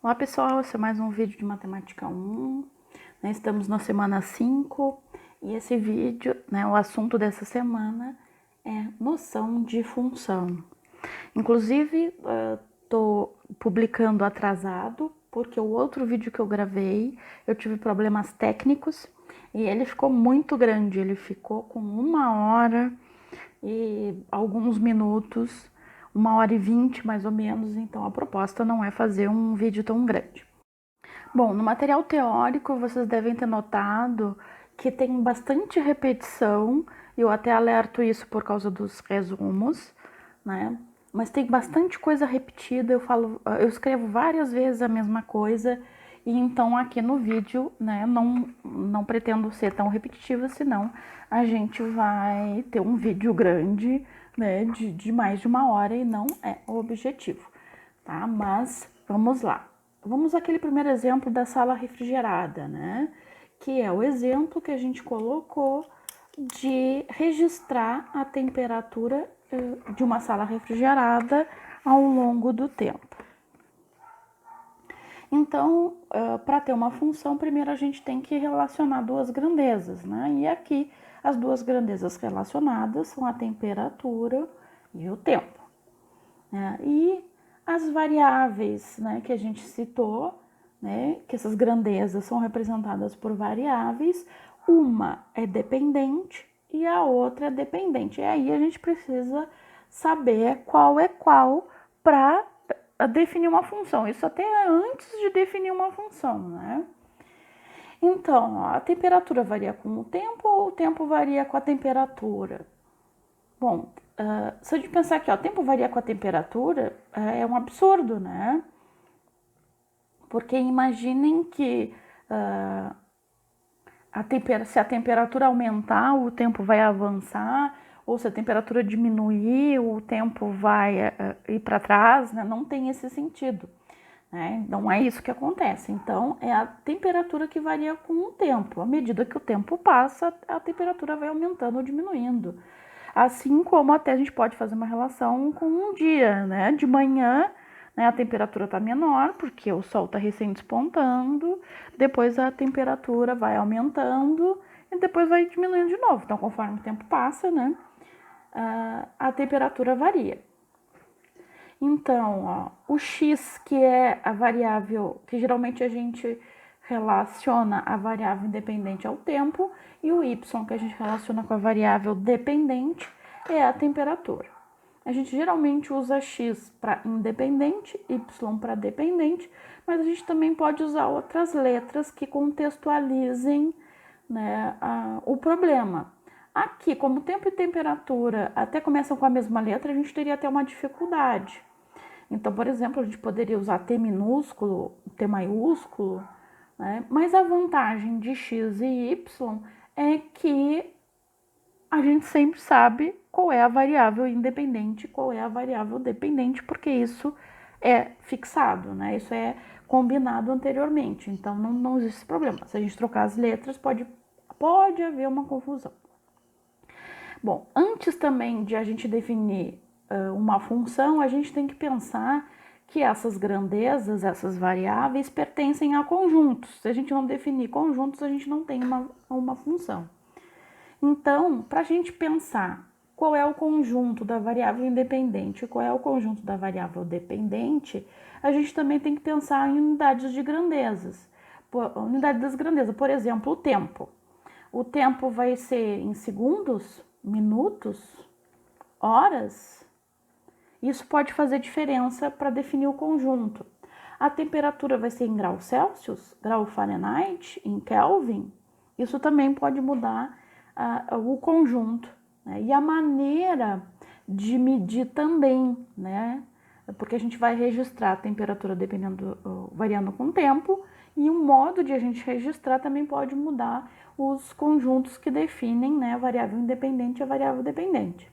Olá pessoal, esse é mais um vídeo de Matemática 1, estamos na semana 5 e esse vídeo, o assunto dessa semana é noção de função. Inclusive, estou publicando atrasado porque o outro vídeo que eu gravei, eu tive problemas técnicos e ele ficou muito grande, ele ficou com 1 hora e alguns minutos, 1h20 mais ou menos, então a proposta não é fazer um vídeo tão grande. Bom, no material teórico vocês devem ter notado que tem bastante repetição, eu até alerto isso por causa dos resumos, né? Mas tem bastante coisa repetida, eu escrevo várias vezes a mesma coisa, e então aqui no vídeo, não pretendo ser tão repetitiva, senão a gente vai ter um vídeo grande, de mais de 1 hora e não é o objetivo, tá? Mas vamos lá. Vamos àquele primeiro exemplo da sala refrigerada, que é o exemplo que a gente colocou de registrar a temperatura de uma sala refrigerada ao longo do tempo. Então, para ter uma função, primeiro a gente tem que relacionar duas grandezas, E aqui as duas grandezas relacionadas são a temperatura e o tempo. E as variáveis, que a gente citou, que essas grandezas são representadas por variáveis, uma é dependente e a outra é dependente. E aí a gente precisa saber qual é qual para definir uma função. Isso até antes de definir uma função, Então, a temperatura varia com o tempo ou o tempo varia com a temperatura? Bom, se a gente pensar que o tempo varia com a temperatura, é um absurdo, Porque imaginem que se a temperatura aumentar, o tempo vai avançar, ou se a temperatura diminuir, o tempo vai ir para trás, Não tem esse sentido, Não é isso que acontece. Então, é a temperatura que varia com o tempo. À medida que o tempo passa, a temperatura vai aumentando ou diminuindo. Assim como até a gente pode fazer uma relação com um dia, De manhã, a temperatura está menor, porque o sol está recém despontando, depois a temperatura vai aumentando e depois vai diminuindo de novo. Então, conforme o tempo passa, a temperatura varia. Então, o x, que é a variável que geralmente a gente relaciona a variável independente ao tempo, e o y, que a gente relaciona com a variável dependente, é a temperatura. A gente geralmente usa x para independente, y para dependente, mas a gente também pode usar outras letras que contextualizem o problema. Aqui, como tempo e temperatura até começam com a mesma letra, a gente teria até uma dificuldade. Então, por exemplo, a gente poderia usar T minúsculo, T maiúsculo, mas a vantagem de x e y é que a gente sempre sabe qual é a variável independente, qual é a variável dependente, porque isso é fixado, Isso é combinado anteriormente, então não existe esse problema. Se a gente trocar as letras, pode haver uma confusão. Bom, antes também de a gente definir uma função, a gente tem que pensar que essas grandezas, essas variáveis, pertencem a conjuntos. Se a gente não definir conjuntos, a gente não tem uma função. Então, para a gente pensar qual é o conjunto da variável independente e qual é o conjunto da variável dependente, a gente também tem que pensar em unidades de grandezas. Unidade das grandezas, por exemplo, o tempo. O tempo vai ser em segundos, minutos, horas. Isso pode fazer diferença para definir o conjunto. A temperatura vai ser em graus Celsius, grau Fahrenheit, em Kelvin. Isso também pode mudar o conjunto. E a maneira de medir também, Porque a gente vai registrar a temperatura variando com o tempo, e o modo de a gente registrar também pode mudar os conjuntos que definem, a variável independente e a variável dependente.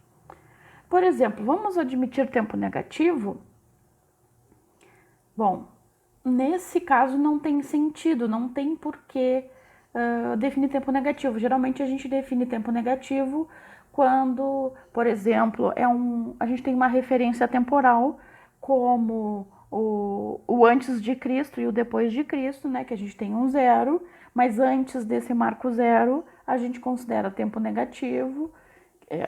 Por exemplo, vamos admitir tempo negativo? Bom, nesse caso não tem sentido, não tem porquê definir tempo negativo. Geralmente a gente define tempo negativo quando, por exemplo, a gente tem uma referência temporal, como o antes de Cristo e o depois de Cristo, né? Que a gente tem um zero, mas antes desse marco zero, a gente considera tempo negativo,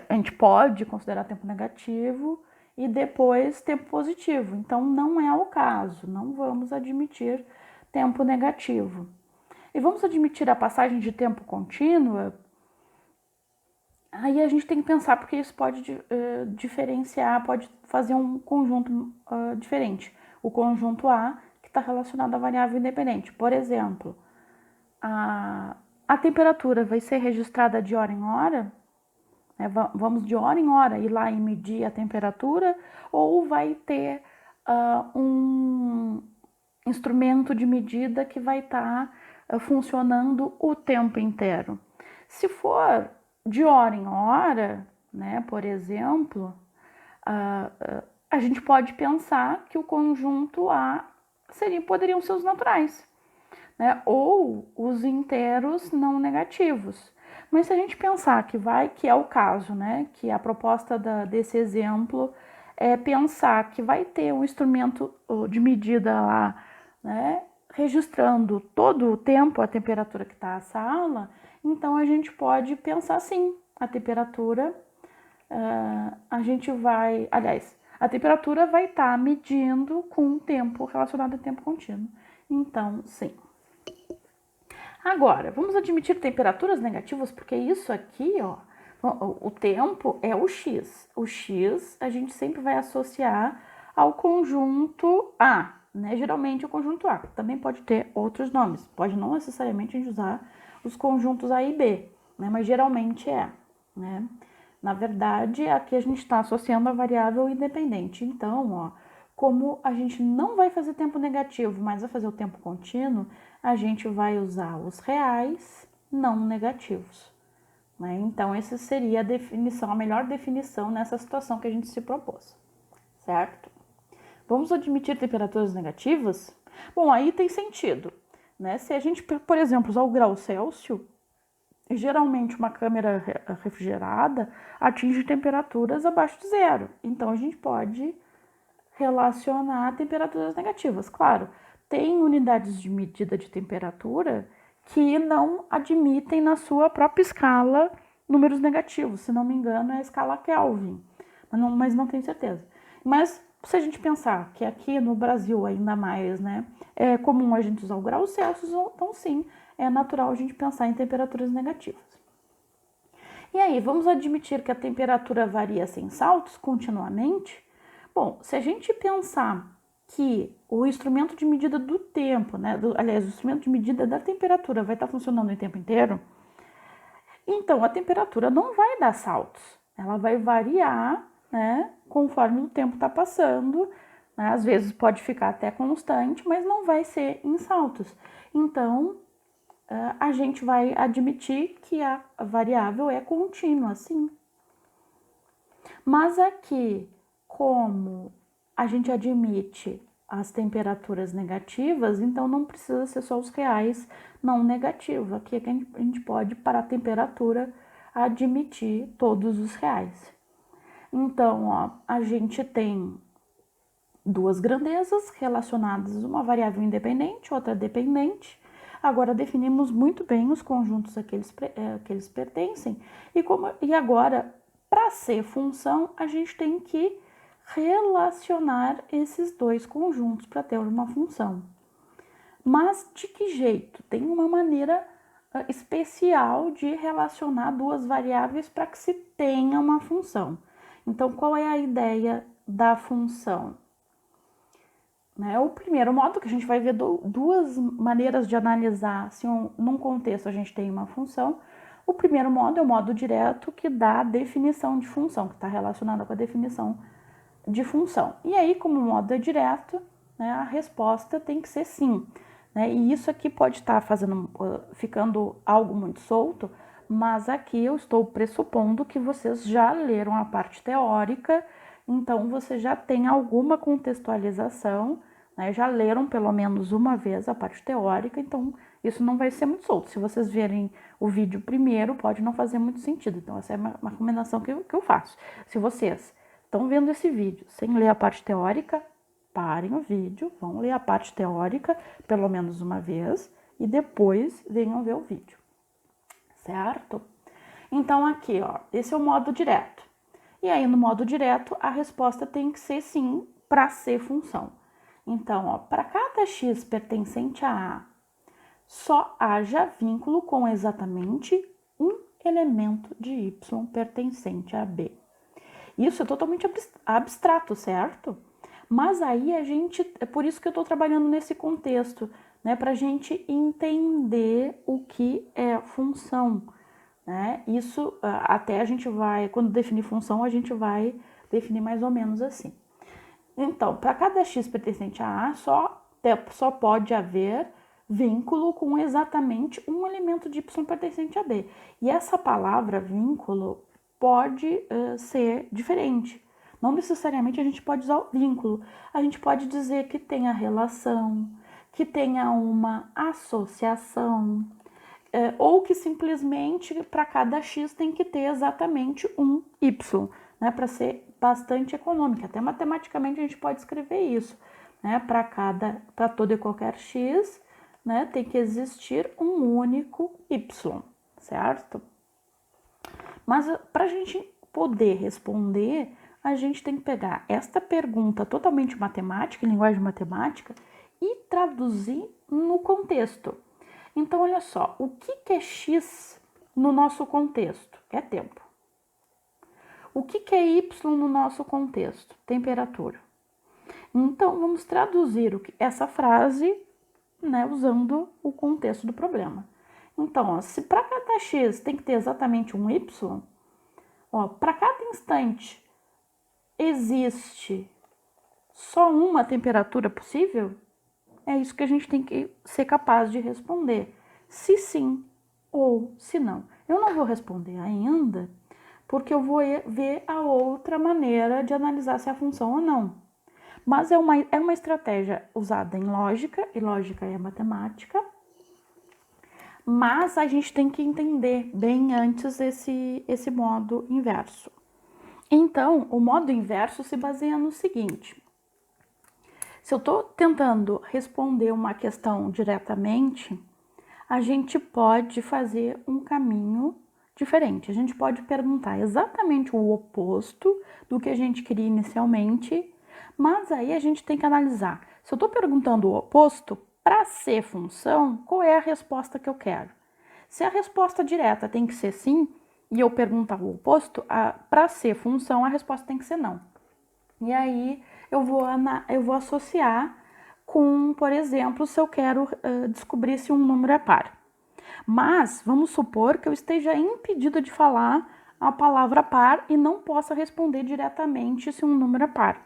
a gente pode considerar tempo negativo e depois tempo positivo. Então, não é o caso, não vamos admitir tempo negativo. E vamos admitir a passagem de tempo contínua. Aí a gente tem que pensar, porque isso pode diferenciar, pode fazer um conjunto diferente. O conjunto A, que está relacionado à variável independente. Por exemplo, a temperatura vai ser registrada de hora em hora, né? Vamos de hora em hora ir lá e medir a temperatura, ou vai ter um instrumento de medida que vai estar funcionando o tempo inteiro. Se for de hora em hora, né, por exemplo, a gente pode pensar que o conjunto A poderiam ser os naturais, né, ou os inteiros não negativos. Mas se a gente pensar que é o caso, né, que a proposta desse exemplo é pensar que vai ter um instrumento de medida lá, né, registrando todo o tempo a temperatura que está a sala, então a gente pode pensar assim, a temperatura, a temperatura vai estar medindo com um tempo relacionado a tempo contínuo. Então, sim. Agora, vamos admitir temperaturas negativas, porque isso aqui, ó, o tempo é o x. O x a gente sempre vai associar ao conjunto A, né? Geralmente o conjunto A. Também pode ter outros nomes. Pode não necessariamente a gente usar os conjuntos A e B, né? Mas geralmente é, né? Na verdade, aqui a gente está associando a variável independente. Então, ó, como a gente não vai fazer tempo negativo, mas vai fazer o tempo contínuo, a gente vai usar os reais não negativos, né? Então, essa seria a definição, a melhor definição nessa situação que a gente se propôs, certo? Vamos admitir temperaturas negativas? Bom, aí tem sentido, né? Se a gente, por exemplo, usar o grau Celsius, geralmente uma câmera refrigerada atinge temperaturas abaixo de zero. Então, a gente pode relacionar temperaturas negativas. Claro, tem unidades de medida de temperatura que não admitem na sua própria escala números negativos. Se não me engano, é a escala Kelvin, mas não tenho certeza. Mas se a gente pensar que aqui no Brasil ainda mais, né, é comum a gente usar o grau Celsius, então sim, é natural a gente pensar em temperaturas negativas. E aí, vamos admitir que a temperatura varia sem saltos continuamente? Bom, se a gente pensar que o instrumento de medida do tempo, né, aliás, o instrumento de medida da temperatura vai estar funcionando o tempo inteiro, então a temperatura não vai dar saltos, ela vai variar, né, conforme o tempo está passando, né, às vezes pode ficar até constante, mas não vai ser em saltos. Então, a gente vai admitir que a variável é contínua, sim. Mas aqui, como a gente admite as temperaturas negativas, então não precisa ser só os reais não negativos. Aqui a gente pode, para a temperatura, admitir todos os reais. Então, ó, a gente tem duas grandezas relacionadas, uma variável independente, outra dependente. Agora definimos muito bem os conjuntos a que eles pertencem. E agora, para ser função, a gente tem que relacionar esses dois conjuntos para ter uma função. Mas de que jeito? Tem uma maneira especial de relacionar duas variáveis para que se tenha uma função. Então, qual é a ideia da função? Né? O primeiro modo, que a gente vai ver duas maneiras de analisar se num contexto a gente tem uma função. O primeiro modo é o modo direto, que dá a definição de função, que está relacionada com a definição de função. E aí, como o modo é direto, né, a resposta tem que ser sim. Né? E isso aqui pode estar ficando algo muito solto, mas aqui eu estou pressupondo que vocês já leram a parte teórica, então você já tem alguma contextualização, né? Já leram pelo menos uma vez a parte teórica, então isso não vai ser muito solto. Se vocês verem o vídeo primeiro, pode não fazer muito sentido. Então essa é uma recomendação que eu faço. Se vocês estão vendo esse vídeo sem ler a parte teórica, parem o vídeo, vão ler a parte teórica pelo menos uma vez e depois venham ver o vídeo, certo? Então aqui, ó, esse é o modo direto. E aí no modo direto a resposta tem que ser sim para ser função. Então, ó, para cada x pertencente a A, só haja vínculo com exatamente um elemento de y pertencente a B. Isso é totalmente abstrato, certo? Mas aí é por isso que eu estou trabalhando nesse contexto, né? Para a gente entender o que é função, né? Isso até a gente vai, quando definir função, a gente vai definir mais ou menos assim. Então, para cada x pertencente a A, só pode haver vínculo com exatamente um elemento de y pertencente a B. E essa palavra vínculo pode ser diferente. Não necessariamente a gente pode usar o vínculo. A gente pode dizer que tenha relação, que tenha uma associação, ou que simplesmente para cada x tem que ter exatamente um y, né, para ser bastante econômica. Até matematicamente a gente pode escrever isso, né, para todo e qualquer x, né, tem que existir um único y, certo? Mas para a gente poder responder, a gente tem que pegar esta pergunta totalmente matemática, em linguagem matemática, e traduzir no contexto. Então, olha só, o que é x no nosso contexto? É tempo. O que é y no nosso contexto? Temperatura. Então, vamos traduzir essa frase, né, usando o contexto do problema. Então, ó, se para cada x tem que ter exatamente um y, para cada instante existe só uma temperatura possível, é isso que a gente tem que ser capaz de responder. Se sim ou se não. Eu não vou responder ainda, porque eu vou ver a outra maneira de analisar se é a função ou não. Mas é uma estratégia usada em lógica, e lógica é matemática, mas a gente tem que entender bem antes esse modo inverso. Então, o modo inverso se baseia no seguinte: se eu estou tentando responder uma questão diretamente, a gente pode fazer um caminho diferente. A gente pode perguntar exatamente o oposto do que a gente queria inicialmente, mas aí a gente tem que analisar. Se eu estou perguntando o oposto, para ser função, qual é a resposta que eu quero? Se a resposta direta tem que ser sim, e eu perguntar o oposto, para ser função, a resposta tem que ser não. E aí eu vou associar com, por exemplo, se eu quero descobrir se um número é par. Mas vamos supor que eu esteja impedida de falar a palavra par e não possa responder diretamente se um número é par.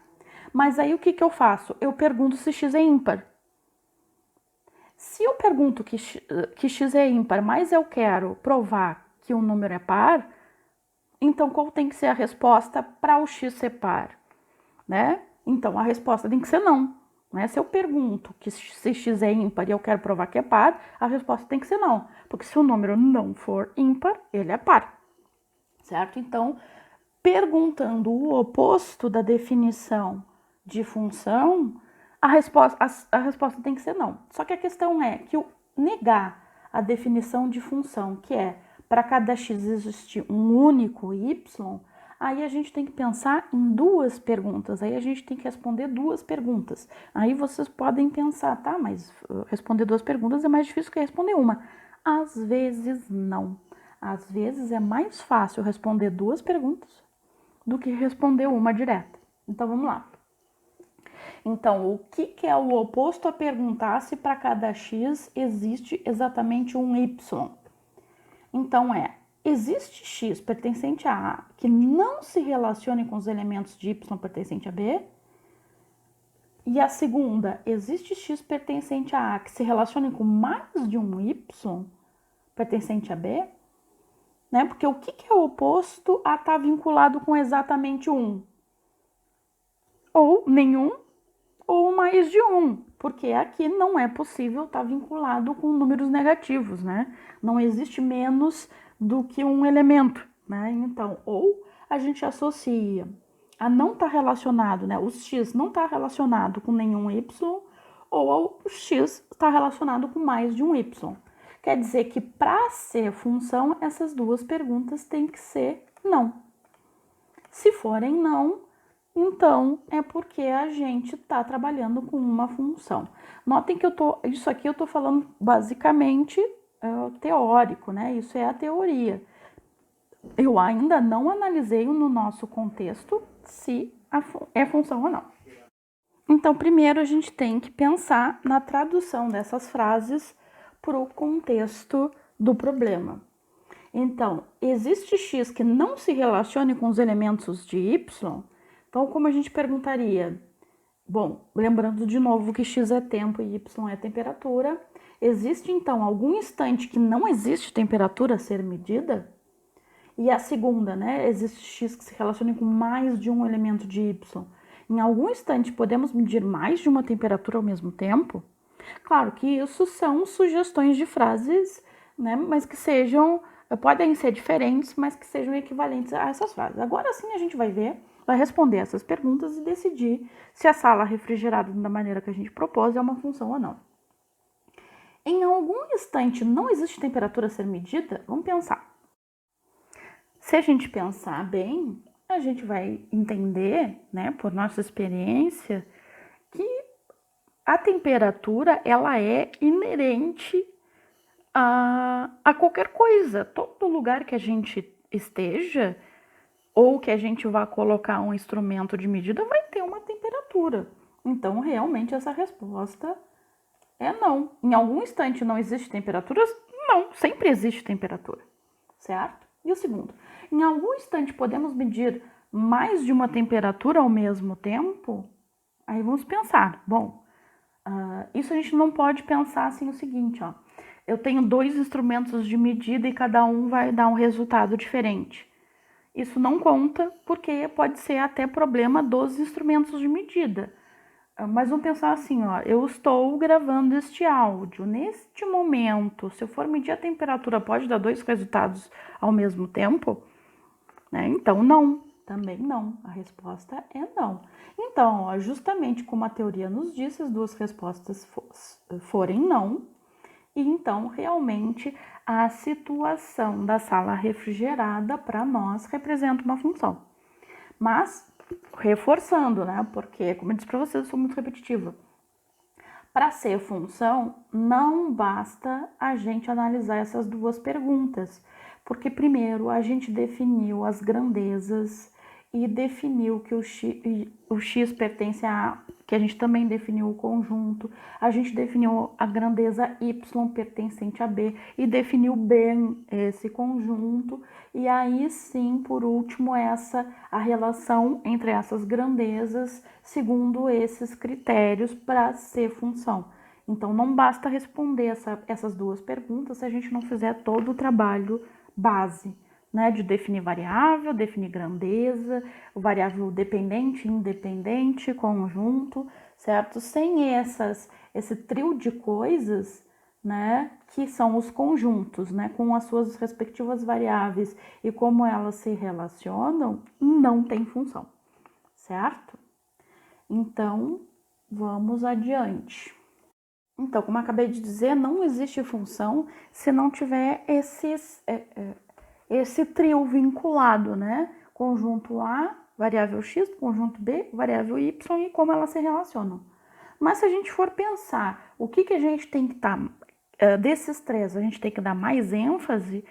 Mas aí o que eu faço? Eu pergunto se x é ímpar. Se eu pergunto que x é ímpar, mas eu quero provar que um número é par, então qual tem que ser a resposta para o x ser par? Né? Então a resposta tem que ser não. Né? Se eu pergunto se x é ímpar e eu quero provar que é par, a resposta tem que ser não. Porque se o número não for ímpar, ele é par. Certo? Então, perguntando o oposto da definição de função, a resposta tem que ser não. Só que a questão é que negar a definição de função, que é para cada x existir um único y, aí a gente tem que pensar em duas perguntas, aí a gente tem que responder duas perguntas. Aí vocês podem pensar, tá, mas responder duas perguntas é mais difícil que responder uma. Às vezes não. Às vezes é mais fácil responder duas perguntas do que responder uma direta. Então vamos lá. Então, o que é o oposto a perguntar se para cada x existe exatamente um y? Então existe x pertencente a A que não se relacione com os elementos de y pertencente a B? E a segunda, existe x pertencente a A que se relacione com mais de um y pertencente a B? Né? Porque o que é o oposto a estar vinculado com exatamente um? Ou nenhum, ou mais de um, porque aqui não é possível estar vinculado com números negativos, né? Não existe menos do que um elemento, né? Então, ou a gente associa não estar relacionado, né? O x não está relacionado com nenhum y, ou o x está relacionado com mais de um y. Quer dizer que para ser função, essas duas perguntas têm que ser não. Se forem não, então é porque a gente está trabalhando com uma função. Notem que isso aqui eu estou falando basicamente teórico, né? Isso é a teoria. Eu ainda não analisei no nosso contexto se é função ou não. Então, primeiro a gente tem que pensar na tradução dessas frases para o contexto do problema. Então, existe x que não se relacione com os elementos de y? Então, como a gente perguntaria? Bom, lembrando de novo que x é tempo e y é temperatura. Existe, então, algum instante que não existe temperatura a ser medida? E a segunda, né? Existe x que se relacione com mais de um elemento de y. Em algum instante, podemos medir mais de uma temperatura ao mesmo tempo? Claro que isso são sugestões de frases, né? Mas que podem ser diferentes, mas que sejam equivalentes a essas frases. Agora sim a gente vai responder essas perguntas e decidir se a sala refrigerada da maneira que a gente propôs é uma função ou não. Em algum instante não existe temperatura a ser medida? Vamos pensar. Se a gente pensar bem, a gente vai entender, né, por nossa experiência, que a temperatura ela é inerente a qualquer coisa. Todo lugar que a gente esteja ou que a gente vá colocar um instrumento de medida vai ter uma temperatura. Então, realmente, essa resposta é não. Em algum instante não existe temperatura? Não, sempre existe temperatura, certo? E o segundo, em algum instante podemos medir mais de uma temperatura ao mesmo tempo? Aí vamos pensar, bom, isso a gente não pode pensar assim o seguinte, ó. Eu tenho 2 instrumentos de medida e cada um vai dar um resultado diferente. Isso não conta porque pode ser até problema dos instrumentos de medida. Mas vamos pensar assim, ó, eu estou gravando este áudio. Neste momento, se eu for medir a temperatura, pode dar 2 resultados ao mesmo tempo? Né? Então, não. Também não. A resposta é não. Então, ó, justamente como a teoria nos diz, se as duas respostas forem não, e então, realmente, a situação da sala refrigerada para nós representa uma função. Mas, reforçando, né? Porque, como eu disse para vocês, eu sou muito repetitiva. Para ser função, não basta a gente analisar essas duas perguntas, porque primeiro a gente definiu as grandezas e definiu que o x pertence a, que a gente também definiu o conjunto, a gente definiu a grandeza y pertencente a b e definiu bem esse conjunto, e aí sim, por último, a relação entre essas grandezas segundo esses critérios para ser função. Então, não basta responder essas duas perguntas se a gente não fizer todo o trabalho base, né, de definir variável, definir grandeza, o variável dependente, independente, conjunto, certo? Sem esse trio de coisas, né, que são os conjuntos, né, com as suas respectivas variáveis e como elas se relacionam, não tem função, certo? Então, vamos adiante. Então, como eu acabei de dizer, não existe função se não tiver esse trio vinculado, né? Conjunto A, variável x, conjunto B, variável y e como elas se relacionam. Mas se a gente for pensar o que a gente tem que estar, desses três, a gente tem que dar mais ênfase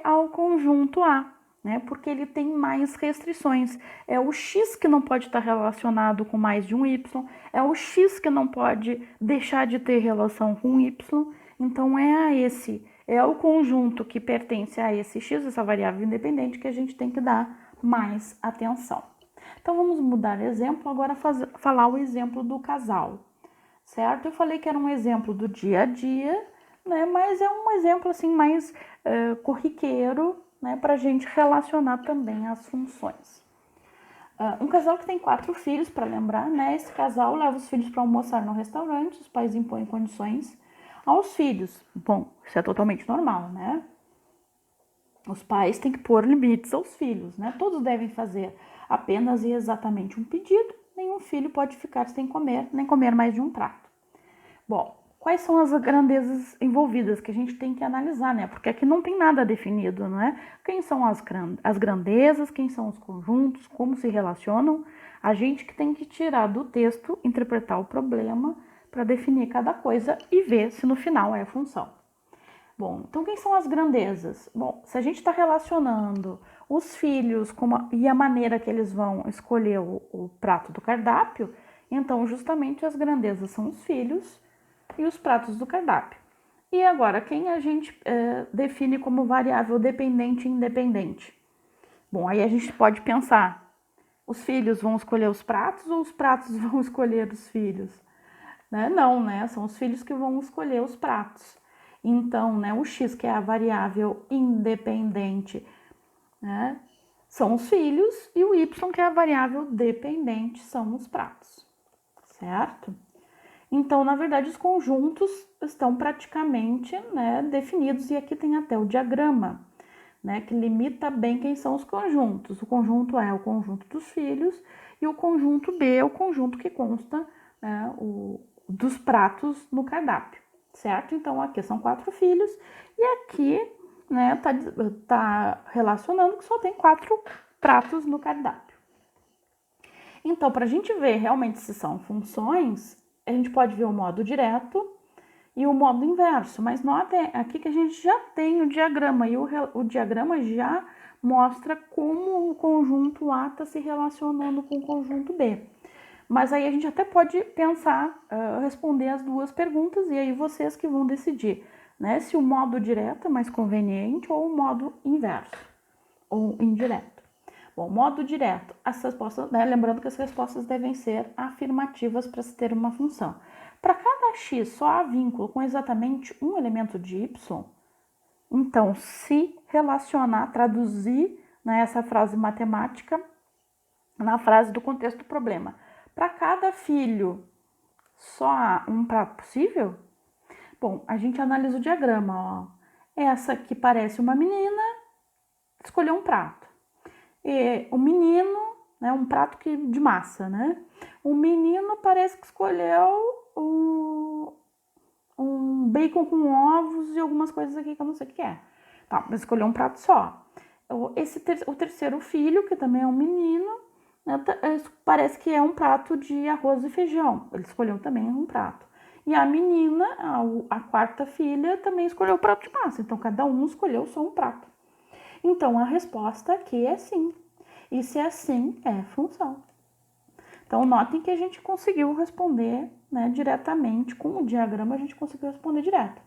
ao conjunto A, né? Porque ele tem mais restrições. É o x que não pode estar relacionado com mais de um y, é o x que não pode deixar de ter relação com y, então é o conjunto que pertence a esse x, essa variável independente, que a gente tem que dar mais atenção. Então, vamos mudar de exemplo, agora falar o exemplo do casal, certo? Eu falei que era um exemplo do dia a dia, né? Mas é um exemplo assim mais corriqueiro, né? Para a gente relacionar também as funções. Um casal que tem 4 filhos, para lembrar, né? Esse casal leva os filhos para almoçar no restaurante, os pais impõem condições aos filhos. Bom, isso é totalmente normal, né? Os pais têm que pôr limites aos filhos, né? Todos devem fazer apenas e exatamente um pedido, nenhum filho pode ficar sem comer, nem comer mais de um prato. Bom, quais são as grandezas envolvidas que a gente tem que analisar, né? Porque aqui não tem nada definido, não é? Quem são as grandezas, quem são os conjuntos, como se relacionam. A gente que tem que tirar do texto, interpretar o problema para definir cada coisa e ver se no final é função. Bom, então quem são as grandezas? Bom, se a gente está relacionando os filhos e a maneira que eles vão escolher o prato do cardápio, então justamente as grandezas são os filhos e os pratos do cardápio. E agora, quem a gente define como variável dependente e independente? Bom, aí a gente pode pensar, os filhos vão escolher os pratos ou os pratos vão escolher os filhos? Né? Não, né? São os filhos que vão escolher os pratos. Então, né, o x, que é a variável independente, né, são os filhos, e o y, que é a variável dependente, são os pratos, certo? Então, na verdade, os conjuntos estão praticamente, né, definidos, e aqui tem até o diagrama, né, que limita bem quem são os conjuntos. O conjunto A é o conjunto dos filhos, e o conjunto B é o conjunto que consta, né, dos pratos no cardápio. Certo? Então, aqui são 4 filhos e aqui, né, tá relacionando que só tem 4 pratos no cardápio. Então, para a gente ver realmente se são funções, a gente pode ver o modo direto e o modo inverso, mas nota aqui que a gente já tem o diagrama e o diagrama já mostra como o conjunto A está se relacionando com o conjunto B. Mas aí a gente até pode pensar, responder as duas perguntas, e aí vocês que vão decidir, né? Se o modo direto é mais conveniente ou o modo inverso, ou indireto. Bom, modo direto, as respostas, né? Lembrando que as respostas devem ser afirmativas para se ter uma função. Para cada x só há vínculo com exatamente um elemento de y, então se relacionar, traduzir, né, essa frase matemática na frase do contexto do problema. Para cada filho, só há um prato possível? Bom, a gente analisa o diagrama, ó. Essa que parece uma menina, escolheu um prato. E o menino, né, um prato de massa, né? O menino parece que escolheu um bacon com ovos e algumas coisas aqui que eu não sei o que é. Tá, mas escolheu um prato só. O terceiro filho, que também é um menino, parece que é um prato de arroz e feijão. Ele escolheu também um prato. E a menina, a quarta filha, também escolheu o prato de massa. Então, cada um escolheu só um prato. Então, a resposta aqui é sim. E se é sim, é função. Então, notem que a gente conseguiu responder, né, diretamente. Com o diagrama, a gente conseguiu responder direto.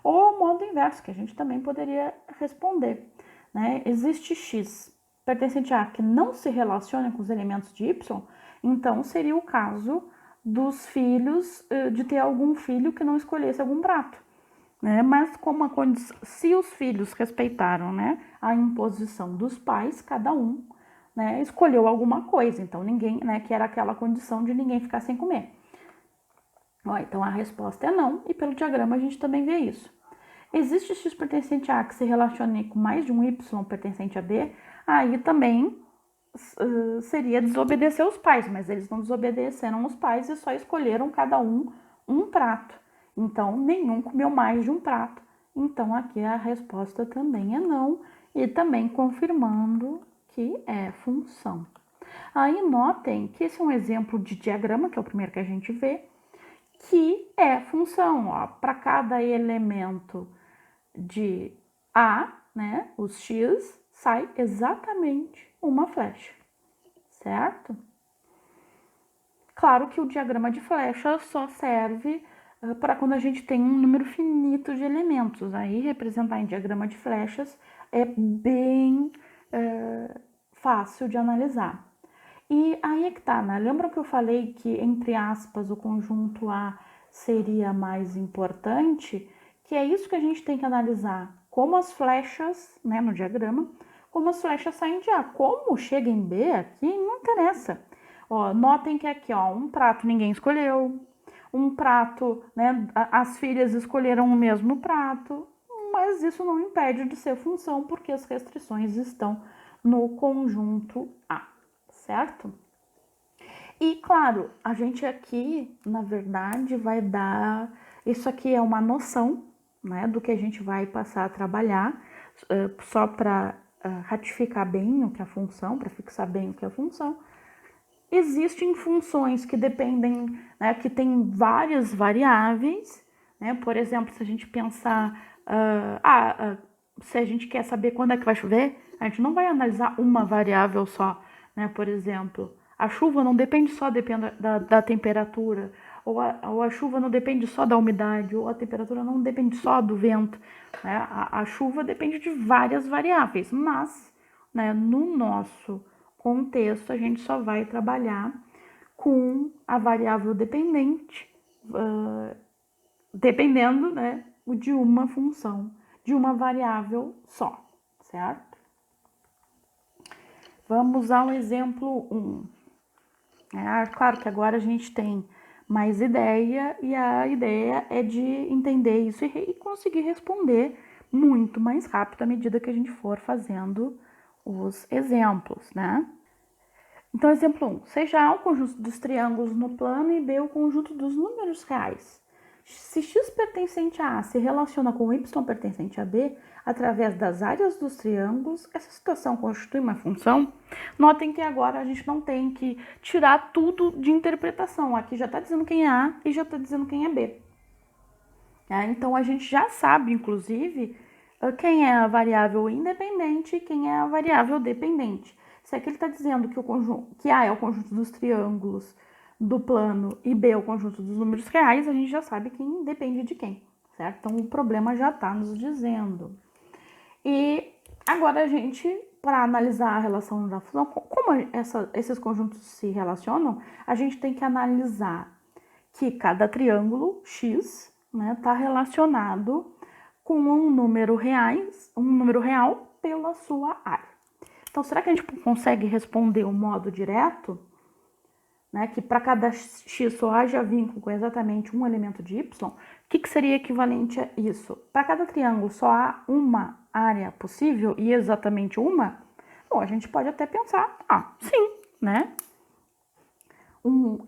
Ou o modo inverso, que a gente também poderia responder. Né? Existe x pertencente a que não se relaciona com os elementos de y, então seria o caso dos filhos, de ter algum filho que não escolhesse algum prato. Né? Mas como se os filhos respeitaram, né, a imposição dos pais, cada um, né, escolheu alguma coisa, então ninguém, né, que era aquela condição de ninguém ficar sem comer. Ó, então a resposta é não, e pelo diagrama a gente também vê isso. Existe x pertencente a que se relacione com mais de um y pertencente a b, aí também seria desobedecer os pais, mas eles não desobedeceram os pais e só escolheram cada um prato. Então, nenhum comeu mais de um prato. Então, aqui a resposta também é não, e também confirmando que é função. Aí, notem que esse é um exemplo de diagrama, que é o primeiro que a gente vê, que é função. Para cada elemento de A, né, os x, sai exatamente uma flecha, certo? Claro que o diagrama de flecha só serve para quando a gente tem um número finito de elementos. Aí, representar em diagrama de flechas é bem fácil de analisar. E aí é que tá, né? Lembra que eu falei que, entre aspas, o conjunto A seria mais importante? Que é isso que a gente tem que analisar. Como as flechas, né, no diagrama, como as flechas saem de A. Como chega em B aqui, não interessa. Ó, notem que aqui, ó, um prato ninguém escolheu. Um prato, né, as filhas escolheram o mesmo prato. Mas isso não impede de ser função, porque as restrições estão no conjunto A. certo? E, claro, a gente aqui, na verdade, vai dar... Isso aqui é uma noção, né, do que a gente vai passar a trabalhar, só para ratificar bem o que é a função, para fixar bem o que é a função. Existem funções que dependem, né, que tem várias variáveis, né? Por exemplo, se a gente pensar, se a gente quer saber quando é que vai chover, a gente não vai analisar uma variável só, né? Por exemplo, a chuva não depende só da temperatura, ou a chuva não depende só da umidade, ou a temperatura não depende só do vento, né? A chuva depende de várias variáveis, mas, né, no nosso contexto, a gente só vai trabalhar com a variável dependente, dependendo, né, de uma função, de uma variável só, certo? Vamos ao exemplo 1. Claro que agora a gente tem mais ideia, e a ideia é de entender isso e conseguir responder muito mais rápido à medida que a gente for fazendo os exemplos, né? Então, exemplo 1. Seja A o conjunto dos triângulos no plano e B o conjunto dos números reais. Se x pertencente a A se relaciona com y pertencente a B através das áreas dos triângulos, essa situação constitui uma função? Notem que agora a gente não tem que tirar tudo de interpretação. Aqui já está dizendo quem é A e já está dizendo quem é B. Então, a gente já sabe, inclusive, quem é a variável independente e quem é a variável dependente. Se aqui ele está dizendo que A é o conjunto dos triângulos do plano e B é o conjunto dos números reais, a gente já sabe quem depende de quem, certo? Então, o problema já está nos dizendo. E agora a gente, para analisar a relação da função, como esses conjuntos se relacionam, a gente tem que analisar que cada triângulo X, né, está relacionado com um número real pela sua área. Então, será que a gente consegue responder o modo direto, né, que para cada x só haja vínculo com exatamente um elemento de y? O que seria equivalente a isso? Para cada triângulo só há uma área possível e exatamente uma? Bom, a gente pode até pensar, sim, né?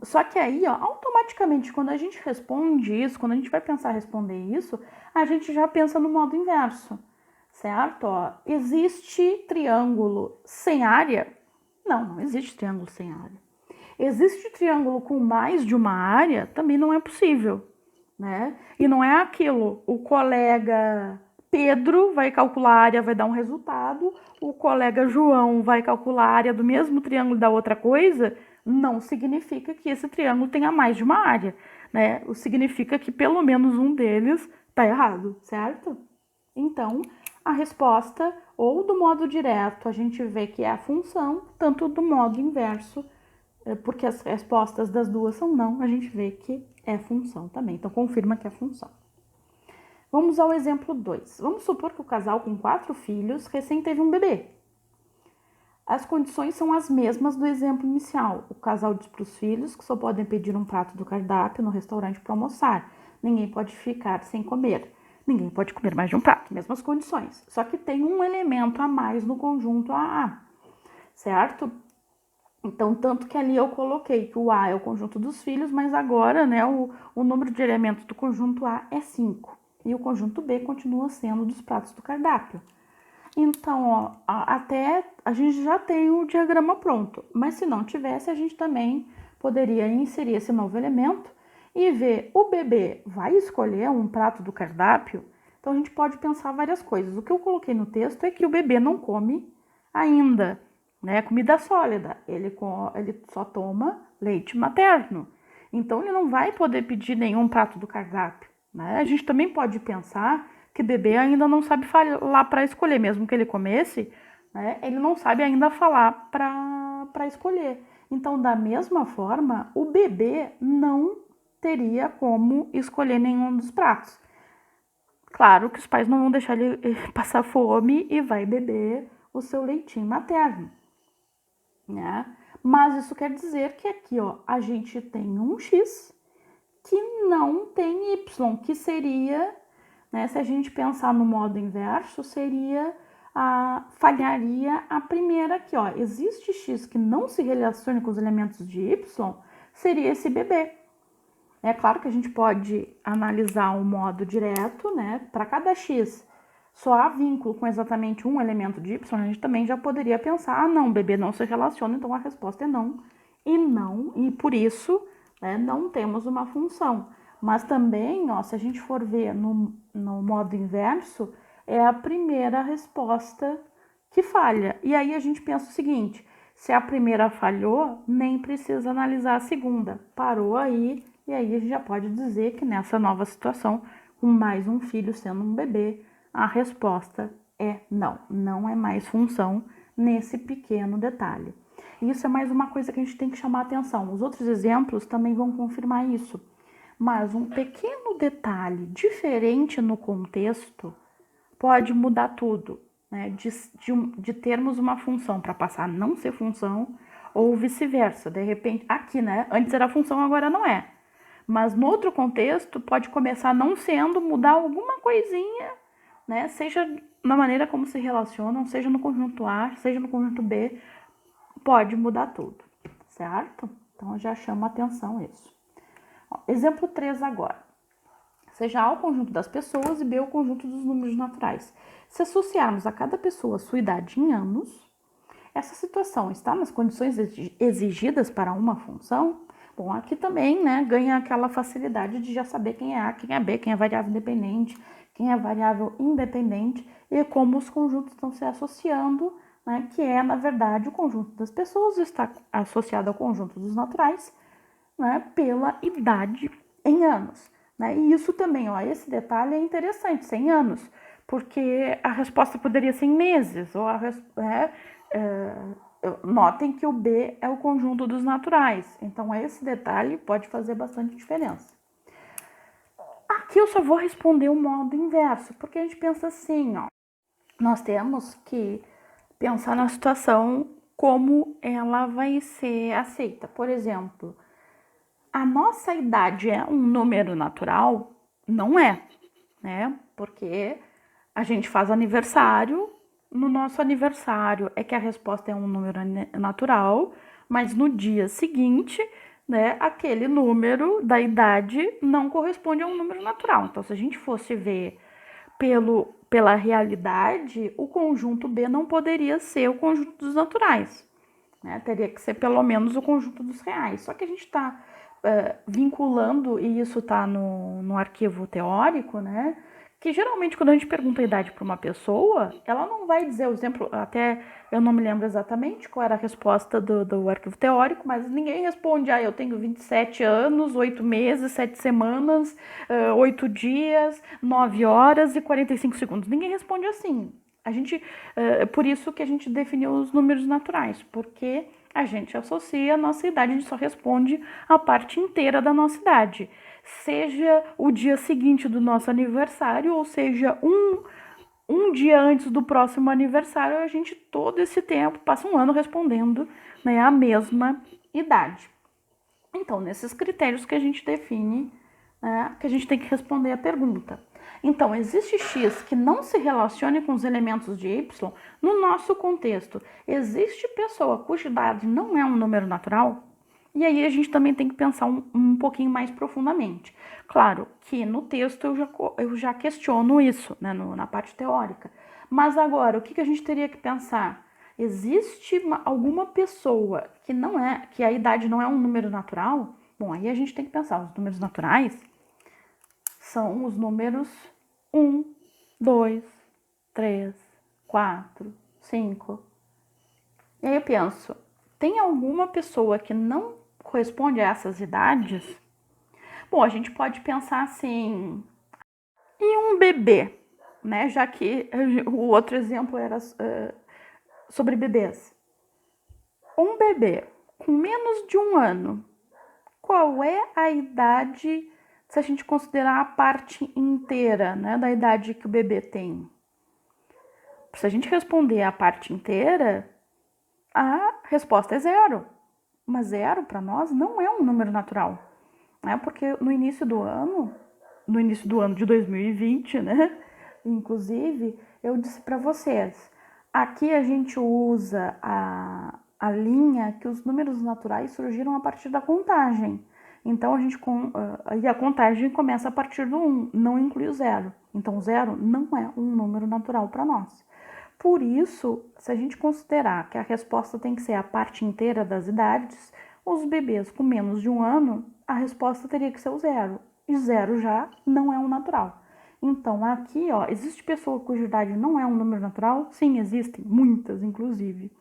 Só que aí, automaticamente, quando a gente responde isso, quando a gente vai pensar responder isso, a gente já pensa no modo inverso, certo? Existe triângulo sem área? Não existe triângulo sem área. Existe triângulo com mais de uma área? Também não é possível, né? E não é aquilo, o colega Pedro vai calcular a área, vai dar um resultado, o colega João vai calcular a área do mesmo triângulo da outra coisa, não significa que esse triângulo tenha mais de uma área, né? Significa que pelo menos um deles está errado, certo? Então, a resposta, ou do modo direto, a gente vê que é a função, tanto do modo inverso, porque as respostas das duas são não, a gente vê que é função também. Então, confirma que é função. Vamos ao exemplo 2. Vamos supor que o casal com 4 filhos recém teve um bebê. As condições são as mesmas do exemplo inicial. O casal diz para os filhos que só podem pedir um prato do cardápio no restaurante para almoçar. Ninguém pode ficar sem comer. Ninguém pode comer mais de um prato. Mesmas condições. Só que tem um elemento a mais no conjunto AA, certo? Então, tanto que ali eu coloquei que o A é o conjunto dos filhos, mas agora, né, o número de elementos do conjunto A é 5. E o conjunto B continua sendo dos pratos do cardápio. Então, até a gente já tem o diagrama pronto. Mas se não tivesse, a gente também poderia inserir esse novo elemento e ver, o bebê vai escolher um prato do cardápio? Então, a gente pode pensar várias coisas. O que eu coloquei no texto é que o bebê não come ainda, né, comida sólida, ele só toma leite materno. Então, ele não vai poder pedir nenhum prato do cardápio, né? A gente também pode pensar que bebê ainda não sabe falar para escolher, mesmo que ele comece, né, ele não sabe ainda falar para escolher. Então, da mesma forma, o bebê não teria como escolher nenhum dos pratos. Claro que os pais não vão deixar ele passar fome e vai beber o seu leitinho materno, né? Mas isso quer dizer que aqui, a gente tem um x que não tem y, que seria, né, se a gente pensar no modo inverso, seria falharia a primeira aqui, ó. Existe x que não se relacione com os elementos de y, seria esse bebê. É claro que a gente pode analisar um modo direto, né? Para cada x só há vínculo com exatamente um elemento de y, a gente também já poderia pensar, ah, não, bebê não se relaciona, então a resposta é não. E por isso, né, não temos uma função. Mas também, ó, se a gente for ver no modo inverso, é a primeira resposta que falha. E aí a gente pensa o seguinte, se a primeira falhou, nem precisa analisar a segunda. Parou aí, e aí a gente já pode dizer que nessa nova situação, com mais um filho sendo um bebê, a resposta é não. Não é mais função nesse pequeno detalhe. Isso é mais uma coisa que a gente tem que chamar a atenção. Os outros exemplos também vão confirmar isso. Mas um pequeno detalhe diferente no contexto pode mudar tudo, né? De termos uma função para passar a não ser função ou vice-versa. De repente, aqui, né? Antes era função, agora não é. Mas no outro contexto pode começar não sendo, mudar alguma coisinha, né? Seja na maneira como se relacionam, seja no conjunto A, seja no conjunto B, pode mudar tudo, certo? Então já chama atenção isso. Ó, exemplo 3 agora. Seja A o conjunto das pessoas e B o conjunto dos números naturais. Se associarmos a cada pessoa sua idade em anos, essa situação está nas condições exigidas para uma função? Bom, aqui também, né, ganha aquela facilidade de já saber quem é A, quem é B, quem é variável independente, quem é variável independente e como os conjuntos estão se associando, né, que é, na verdade, o conjunto das pessoas está associado ao conjunto dos naturais, né, pela idade em anos. Né? E isso também, ó, esse detalhe é interessante, 100 anos, porque a resposta poderia ser em meses, ou notem que o B é o conjunto dos naturais, então esse detalhe pode fazer bastante diferença. Aqui eu só vou responder o modo inverso, porque a gente pensa assim, ó, nós temos que pensar na situação como ela vai ser aceita. Por exemplo, a nossa idade é um número natural? Não é, né? Porque a gente faz aniversário, no nosso aniversário é que a resposta é um número natural, mas no dia seguinte, né, aquele número da idade não corresponde a um número natural. Então, se a gente fosse ver pela realidade, o conjunto B não poderia ser o conjunto dos naturais, né? Teria que ser pelo menos o conjunto dos reais. Só que a gente está vinculando, e isso está no arquivo teórico, né? Que geralmente quando a gente pergunta a idade para uma pessoa, ela não vai dizer o exemplo, até eu não me lembro exatamente qual era a resposta do arquivo teórico, mas ninguém responde, eu tenho 27 anos, 8 meses, 7 semanas, 8 dias, 9 horas e 45 segundos. Ninguém responde assim. Por isso que a gente definiu os números naturais, porque a gente associa a nossa idade, a gente só responde a parte inteira da nossa idade. Seja o dia seguinte do nosso aniversário, ou seja, um dia antes do próximo aniversário, a gente todo esse tempo passa um ano respondendo, né, a mesma idade. Então, nesses critérios que a gente define, né, que a gente tem que responder a pergunta. Então, existe x que não se relacione com os elementos de y? No nosso contexto, existe pessoa cuja idade não é um número natural? E aí a gente também tem que pensar um pouquinho mais profundamente. Claro que no texto eu já questiono isso, né, na parte teórica. Mas agora, o que a gente teria que pensar? Existe alguma pessoa que a idade não é um número natural? Bom, aí a gente tem que pensar, os números naturais são os números 1, 2, 3, 4, 5. E aí eu penso, tem alguma pessoa que não corresponde a essas idades? Bom, a gente pode pensar assim, e um bebê, né? Já que o outro exemplo era sobre bebês. Um bebê com menos de um ano, qual é a idade, se a gente considerar a parte inteira, né, da idade que o bebê tem? Se a gente responder a parte inteira, a resposta é 0. Mas 0 para nós não é um número natural, né? Porque no início do ano de 2020, né? Inclusive, eu disse para vocês, Aqui a gente usa a linha que os números naturais surgiram a partir da contagem. Então, a contagem começa a partir do 1, não inclui o 0. Então, o 0 não é um número natural para nós. Por isso, se a gente considerar que a resposta tem que ser a parte inteira das idades, os bebês com menos de 1 ano, a resposta teria que ser o 0. E 0 já não é um natural. Então, aqui, ó, existe pessoa cuja idade não é um número natural? Sim, existem, muitas, inclusive,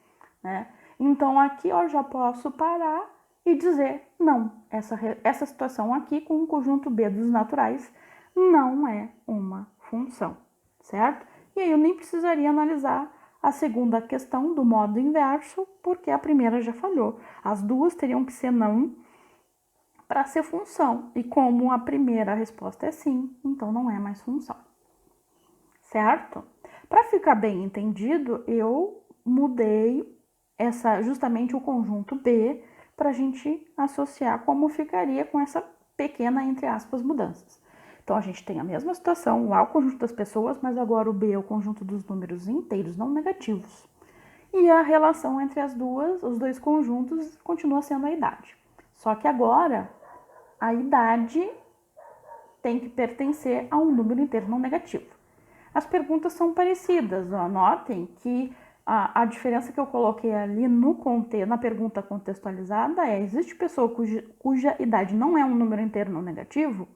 né? Então, aqui, ó, já posso parar e dizer, não, essa situação aqui com o conjunto B dos naturais não é uma função, certo? E aí eu nem precisaria analisar a segunda questão do modo inverso, porque a primeira já falhou. As duas teriam que ser não para ser função. E como a primeira resposta é sim, então não é mais função. Certo? Para ficar bem entendido, eu mudei justamente o conjunto B para a gente associar como ficaria com essa pequena, entre aspas, mudanças. Então, a gente tem a mesma situação, lá o conjunto das pessoas, mas agora o B é o conjunto dos números inteiros não negativos. E a relação entre os dois conjuntos, continua sendo a idade. Só que agora, a idade tem que pertencer a um número inteiro não negativo. As perguntas são parecidas, notem que a diferença que eu coloquei ali na pergunta contextualizada é: existe pessoa cuja idade não é um número inteiro não negativo?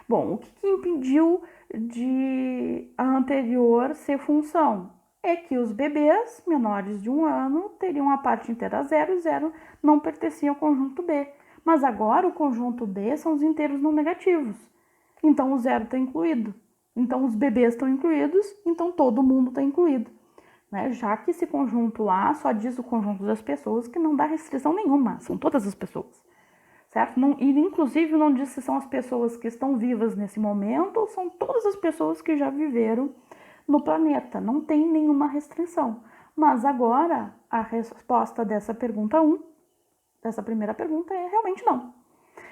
Bom, o que impediu de a anterior ser função? É que os bebês menores de 1 ano teriam a parte inteira 0 e 0 não pertencia ao conjunto B. Mas agora o conjunto B são os inteiros não negativos. Então o 0 está incluído. Então os bebês estão incluídos, então todo mundo está incluído. Né? Já que esse conjunto A só diz o conjunto das pessoas, que não dá restrição nenhuma, são todas as pessoas. Certo? Não, e inclusive não diz se são as pessoas que estão vivas nesse momento ou são todas as pessoas que já viveram no planeta. Não tem nenhuma restrição. Mas agora a resposta dessa pergunta 1, dessa primeira pergunta, é realmente não.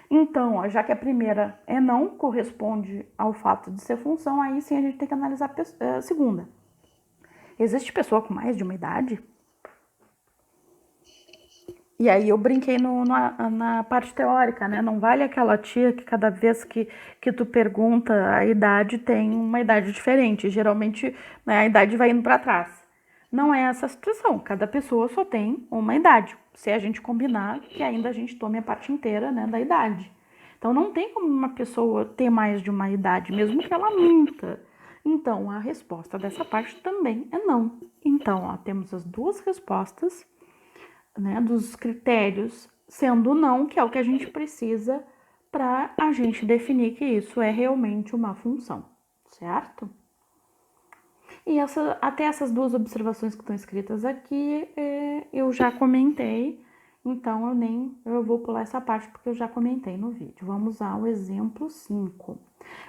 Então, ó, já que a primeira é não, corresponde ao fato de ser função, aí sim a gente tem que analisar a segunda. Existe pessoa com mais de uma idade? E aí eu brinquei na parte teórica, né? Não vale aquela tia que cada vez que tu pergunta a idade tem uma idade diferente. Geralmente, né, a idade vai indo para trás. Não é essa a situação. Cada pessoa só tem uma idade. Se a gente combinar que ainda a gente tome a parte inteira, né, da idade. Então não tem como uma pessoa ter mais de uma idade, mesmo que ela minta. Então a resposta dessa parte também é não. Então, ó, temos as duas respostas, né, dos critérios, sendo não, que é o que a gente precisa para a gente definir que isso é realmente uma função, certo? E até essas duas observações que estão escritas aqui, eu já comentei, então eu vou pular essa parte porque eu já comentei no vídeo. Vamos ao exemplo 5.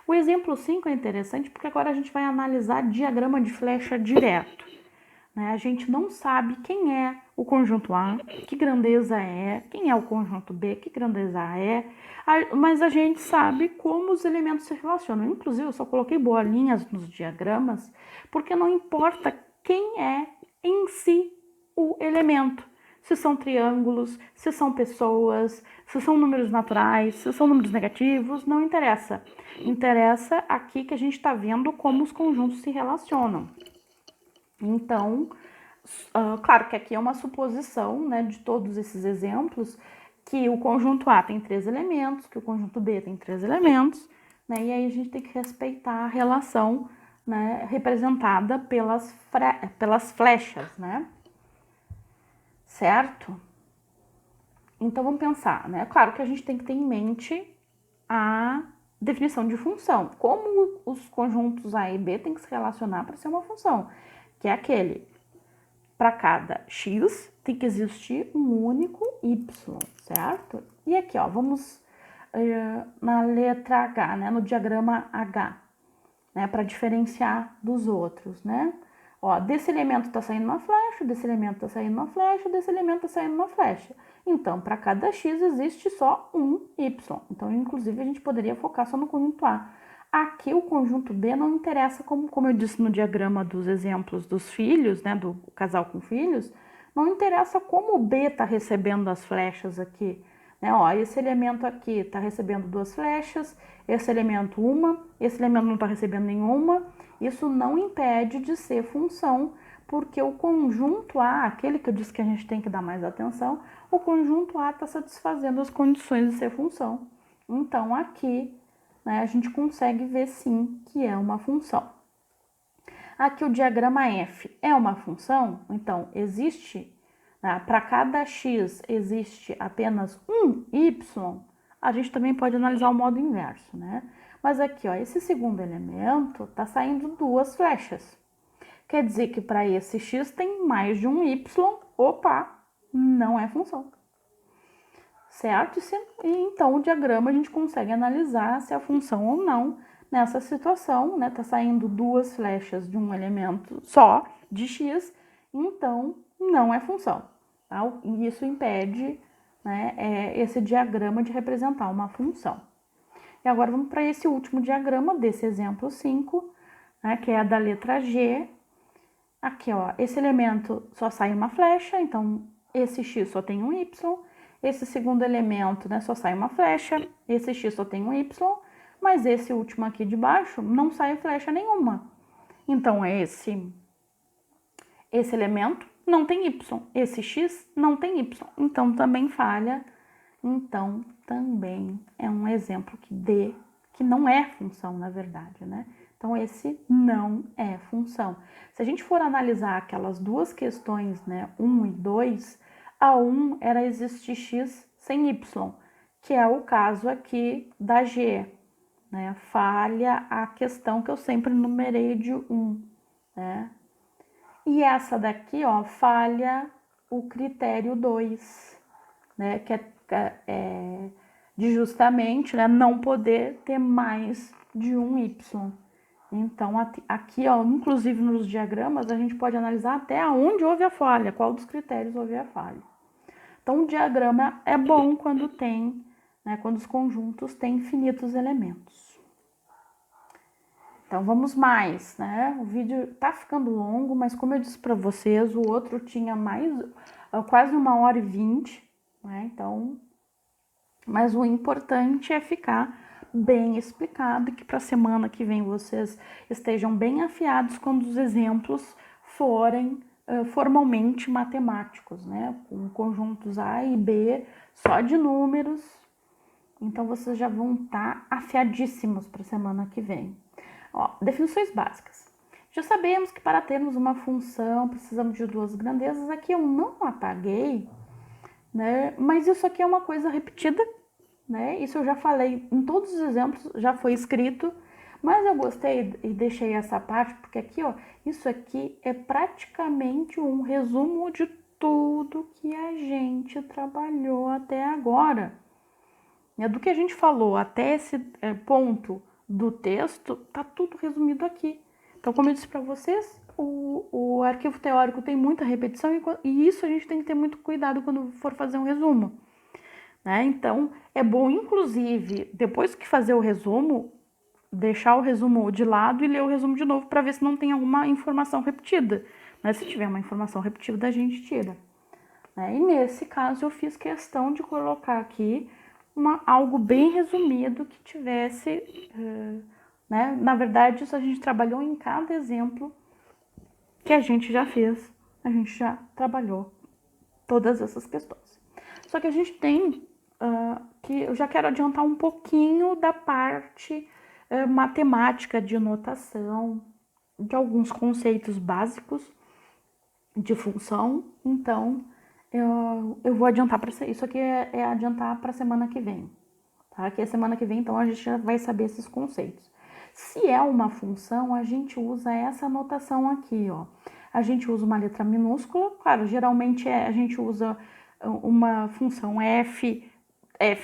O exemplo 5 é interessante porque agora a gente vai analisar diagrama de flecha direto. A gente não sabe quem é o conjunto A, que grandeza é, quem é o conjunto B, que grandeza é, mas a gente sabe como os elementos se relacionam. Inclusive, eu só coloquei bolinhas nos diagramas, porque não importa quem é em si o elemento. Se são triângulos, se são pessoas, se são números naturais, se são números negativos, não interessa. Interessa aqui que a gente está vendo como os conjuntos se relacionam. Então, claro que aqui é uma suposição, né, de todos esses exemplos, que o conjunto A tem 3 elementos, que o conjunto B tem 3 elementos, né, e aí a gente tem que respeitar a relação, né, representada pelas flechas, né, certo? Então, vamos pensar, né, claro que a gente tem que ter em mente a definição de função, como os conjuntos A e B têm que se relacionar para ser uma função, que é aquele: para cada x tem que existir um único y, certo? E aqui, ó, vamos na letra H, né, no diagrama H, né, para diferenciar dos outros, né? Ó, desse elemento tá saindo uma flecha, desse elemento tá saindo uma flecha, desse elemento tá saindo uma flecha. Então, para cada x existe só um y. Então, inclusive, a gente poderia focar só no conjunto A. Aqui o conjunto B não interessa, como eu disse no diagrama dos exemplos dos filhos, né, do casal com filhos, não interessa como o B está recebendo as flechas aqui. Né? Ó, esse elemento aqui está recebendo 2 flechas, esse elemento uma, esse elemento não está recebendo nenhuma. Isso não impede de ser função, porque o conjunto A, aquele que eu disse que a gente tem que dar mais atenção, o conjunto A está satisfazendo as condições de ser função. Então, aqui, né, a gente consegue ver sim que é uma função. Aqui o diagrama F é uma função, então existe, né, para cada x existe apenas um y, a gente também pode analisar o modo inverso, né? Mas aqui, ó, esse segundo elemento está saindo 2 flechas. Quer dizer que para esse x tem mais de um y, opa, não é função. Certo? E então o diagrama a gente consegue analisar se é função ou não nessa situação, né? Tá saindo 2 flechas de um elemento só, de x, então não é função. Tá? E isso impede, né, esse diagrama de representar uma função. E agora vamos para esse último diagrama desse exemplo 5, né, que é a da letra G. Aqui, ó, esse elemento só sai uma flecha, então esse x só tem um y. Esse segundo elemento, né, só sai uma flecha. Esse x só tem um y. Mas esse último aqui de baixo não sai flecha nenhuma. Então, esse elemento não tem y. Esse x não tem y. Então, também falha. Então, também é um exemplo que não é função, na verdade, né? Então, esse não é função. Se a gente for analisar aquelas duas questões, né, 1 e 2, a 1 era existir x sem y, que é o caso aqui da G, né? Falha a questão que eu sempre numerei de 1, né? E essa daqui, ó, falha o critério 2, né? Que é de justamente, né, não poder ter mais de um y. Então, aqui, ó, inclusive nos diagramas, a gente pode analisar até onde houve a falha, qual dos critérios houve a falha. Então, o diagrama é bom quando tem, né, quando os conjuntos têm infinitos elementos. Então, vamos mais, né? O vídeo tá ficando longo, mas como eu disse para vocês, o outro tinha quase 1h20, né? Então, mas o importante é ficar bem explicado e que para a semana que vem vocês estejam bem afiados quando os exemplos forem formalmente matemáticos, né? Com conjuntos A e B só de números. Então vocês já vão estar afiadíssimos para a semana que vem. Ó, definições básicas. Já sabemos que para termos uma função precisamos de 2 grandezas. Aqui eu não apaguei, né? Mas isso aqui é uma coisa repetida, né? Isso eu já falei em todos os exemplos, já foi escrito, mas eu gostei e deixei essa parte, porque aqui, ó, isso aqui é praticamente um resumo de tudo que a gente trabalhou até agora. Do que a gente falou até esse ponto do texto, tá tudo resumido aqui. Então, como eu disse para vocês, o arquivo teórico tem muita repetição e isso a gente tem que ter muito cuidado quando for fazer um resumo. Né? Então, é bom, inclusive, depois que fazer o resumo, deixar o resumo de lado e ler o resumo de novo para ver se não tem alguma informação repetida. Né? Se tiver uma informação repetida, a gente tira. Né? E nesse caso, eu fiz questão de colocar aqui algo bem resumido que tivesse... né? Na verdade, isso a gente trabalhou em cada exemplo que a gente já fez. A gente já trabalhou todas essas questões. Só que a gente tem... que eu já quero adiantar um pouquinho da parte matemática de notação, de alguns conceitos básicos de função. Então, eu vou adiantar para isso aqui é adiantar para a semana que vem. Tá? Que a semana que vem, então, a gente já vai saber esses conceitos. Se é uma função, a gente usa essa notação aqui, ó. A gente usa uma letra minúscula, claro, geralmente a gente usa uma função f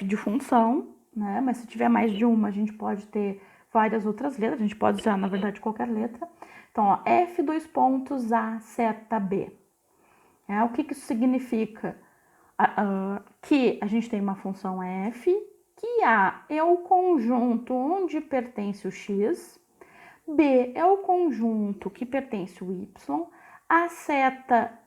de função, né? Mas se tiver mais de uma, a gente pode ter várias outras letras, a gente pode usar, na verdade, qualquer letra. Então, ó, f a seta b. O que isso significa? Que a gente tem uma função f que A é o conjunto onde pertence o x, B é o conjunto que pertence o y, a seta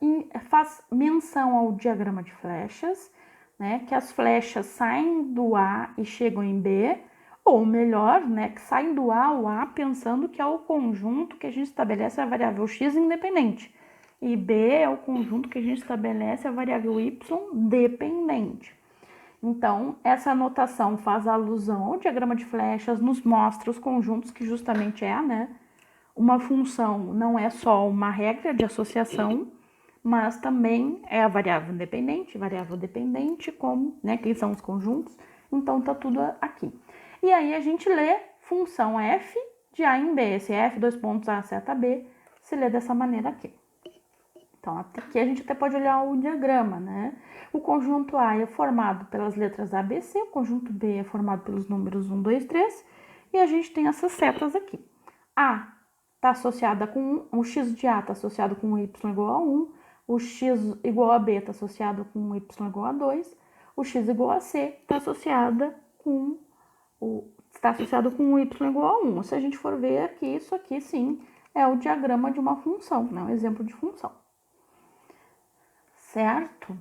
faz menção ao diagrama de flechas, né, que as flechas saem do A e chegam em B, ou melhor, né, que saem do A ao A pensando que é o conjunto que a gente estabelece a variável x independente. E B é o conjunto que a gente estabelece a variável y dependente. Então, essa anotação faz alusão ao diagrama de flechas, nos mostra os conjuntos que justamente é, né? Uma função não é só uma regra de associação, mas também é a variável dependente, como, né, quem são os conjuntos. Então, tá tudo aqui. E aí a gente lê função f de A em B. Esse f, dois pontos, A, seta B, se lê dessa maneira aqui. Então, aqui a gente até pode olhar o diagrama, né? O conjunto A é formado pelas letras A, B, C, o conjunto B é formado pelos números 1, 2, 3, e a gente tem essas setas aqui. A está associada com 1, o x de A está associado com y igual a 1, o x igual a B está associado com y igual a 2, o x igual a C está associado com y igual a 1. Se a gente for ver aqui, isso aqui sim é o diagrama de uma função, né? Um exemplo de função. Certo?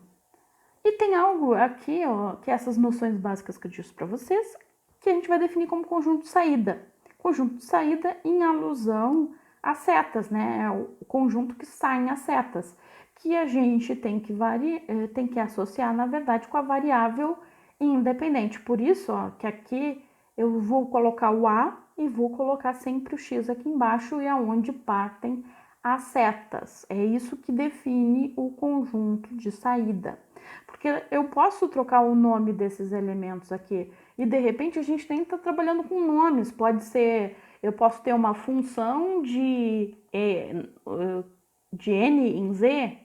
E tem algo aqui, ó, que essas noções básicas que eu disse para vocês, que a gente vai definir como conjunto de saída. Conjunto de saída em alusão às setas, né? É o conjunto que saem as setas, que a gente tem que associar, na verdade, com a variável independente. Por isso, ó, que aqui eu vou colocar o A e vou colocar sempre o X aqui embaixo e aonde partem as setas. É isso que define o conjunto de saída. Porque eu posso trocar o nome desses elementos aqui e de repente a gente nem está trabalhando com nomes. Pode ser, eu posso ter uma função de n em z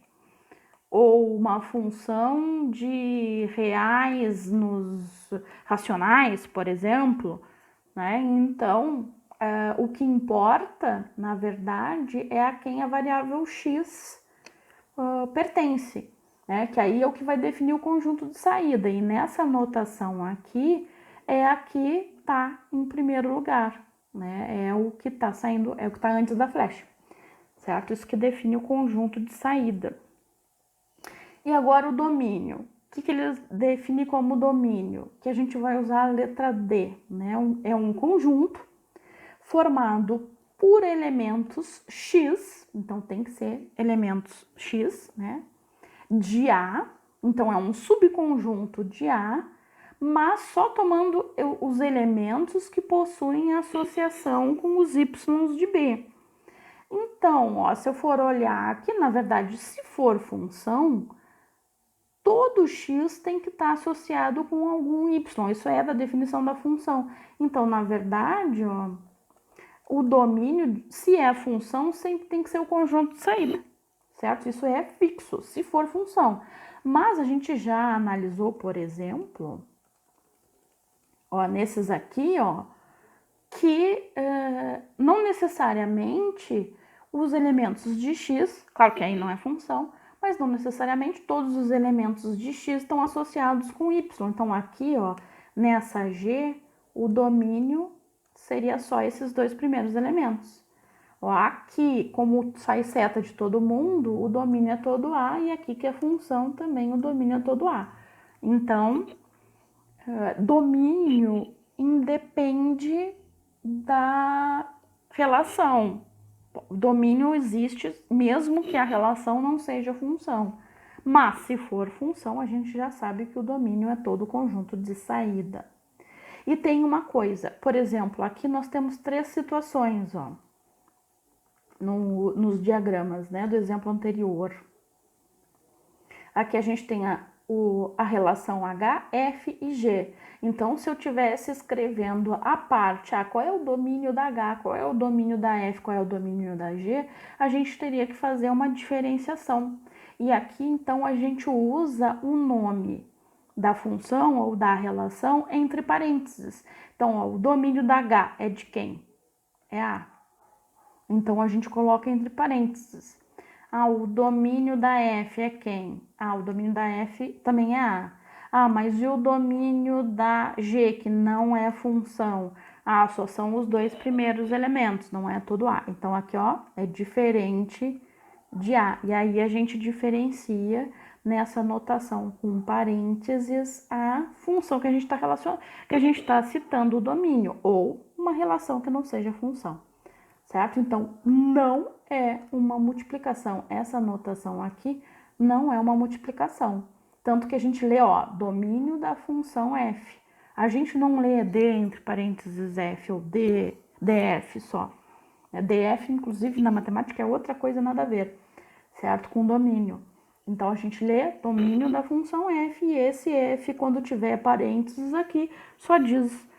ou uma função de reais nos racionais, por exemplo, né? Então, o que importa, na verdade, é a quem a variável x pertence, né? Que aí é o que vai definir o conjunto de saída. E nessa notação aqui, é a que está em primeiro lugar, né? É o que está saindo, é o que está antes da flecha, certo? Isso que define o conjunto de saída. E agora o domínio. O que ele define como domínio? Que a gente vai usar a letra D, né? É um conjunto formado por elementos X, então tem que ser elementos X, né? De A, então é um subconjunto de A, mas só tomando os elementos que possuem associação com os Y de B. Então, ó, se eu for olhar aqui, na verdade, se for função, todo x tem que estar associado com algum y. Isso é da definição da função. Então, na verdade, ó, o domínio, se é função, sempre tem que ser o conjunto de saída, certo? Isso é fixo, se for função. Mas a gente já analisou, por exemplo, ó, nesses aqui, ó, que não necessariamente os elementos de x, claro que aí não é função, mas não necessariamente todos os elementos de x estão associados com y. Então, aqui, ó, nessa G, o domínio seria só esses dois primeiros elementos. Ó, aqui, como sai seta de todo mundo, o domínio é todo A, e aqui que é função também, o domínio é todo A. Então, domínio independe da relação. O domínio existe mesmo que a relação não seja função. Mas se for função, a gente já sabe que o domínio é todo o conjunto de saída. E tem uma coisa, por exemplo, aqui nós temos três situações, ó, nos diagramas, né, do exemplo anterior. Aqui a gente tem a relação H, F e G. Então, se eu estivesse escrevendo a parte, qual é o domínio da H, qual é o domínio da F, qual é o domínio da G, a gente teria que fazer uma diferenciação. E aqui, então, a gente usa o nome da função ou da relação entre parênteses. Então, ó, o domínio da H é de quem? É A. Então, a gente coloca entre parênteses. O domínio da F é quem? O domínio da F também é A. Ah, mas e o domínio da G, que não é função? Ah, só são os dois primeiros elementos, não é tudo A. Então, aqui, ó, é diferente de A. E aí a gente diferencia nessa notação com parênteses a função que a gente está relacionando, que a gente está citando o domínio, ou uma relação que não seja função, certo? Então, não é uma multiplicação. Essa notação aqui não é uma multiplicação. Tanto que a gente lê, ó, domínio da função f. A gente não lê d entre parênteses f ou df só. Df, inclusive, na matemática é outra coisa nada a ver, certo? Com domínio. Então, a gente lê domínio da função f, e esse f, quando tiver parênteses aqui, só diz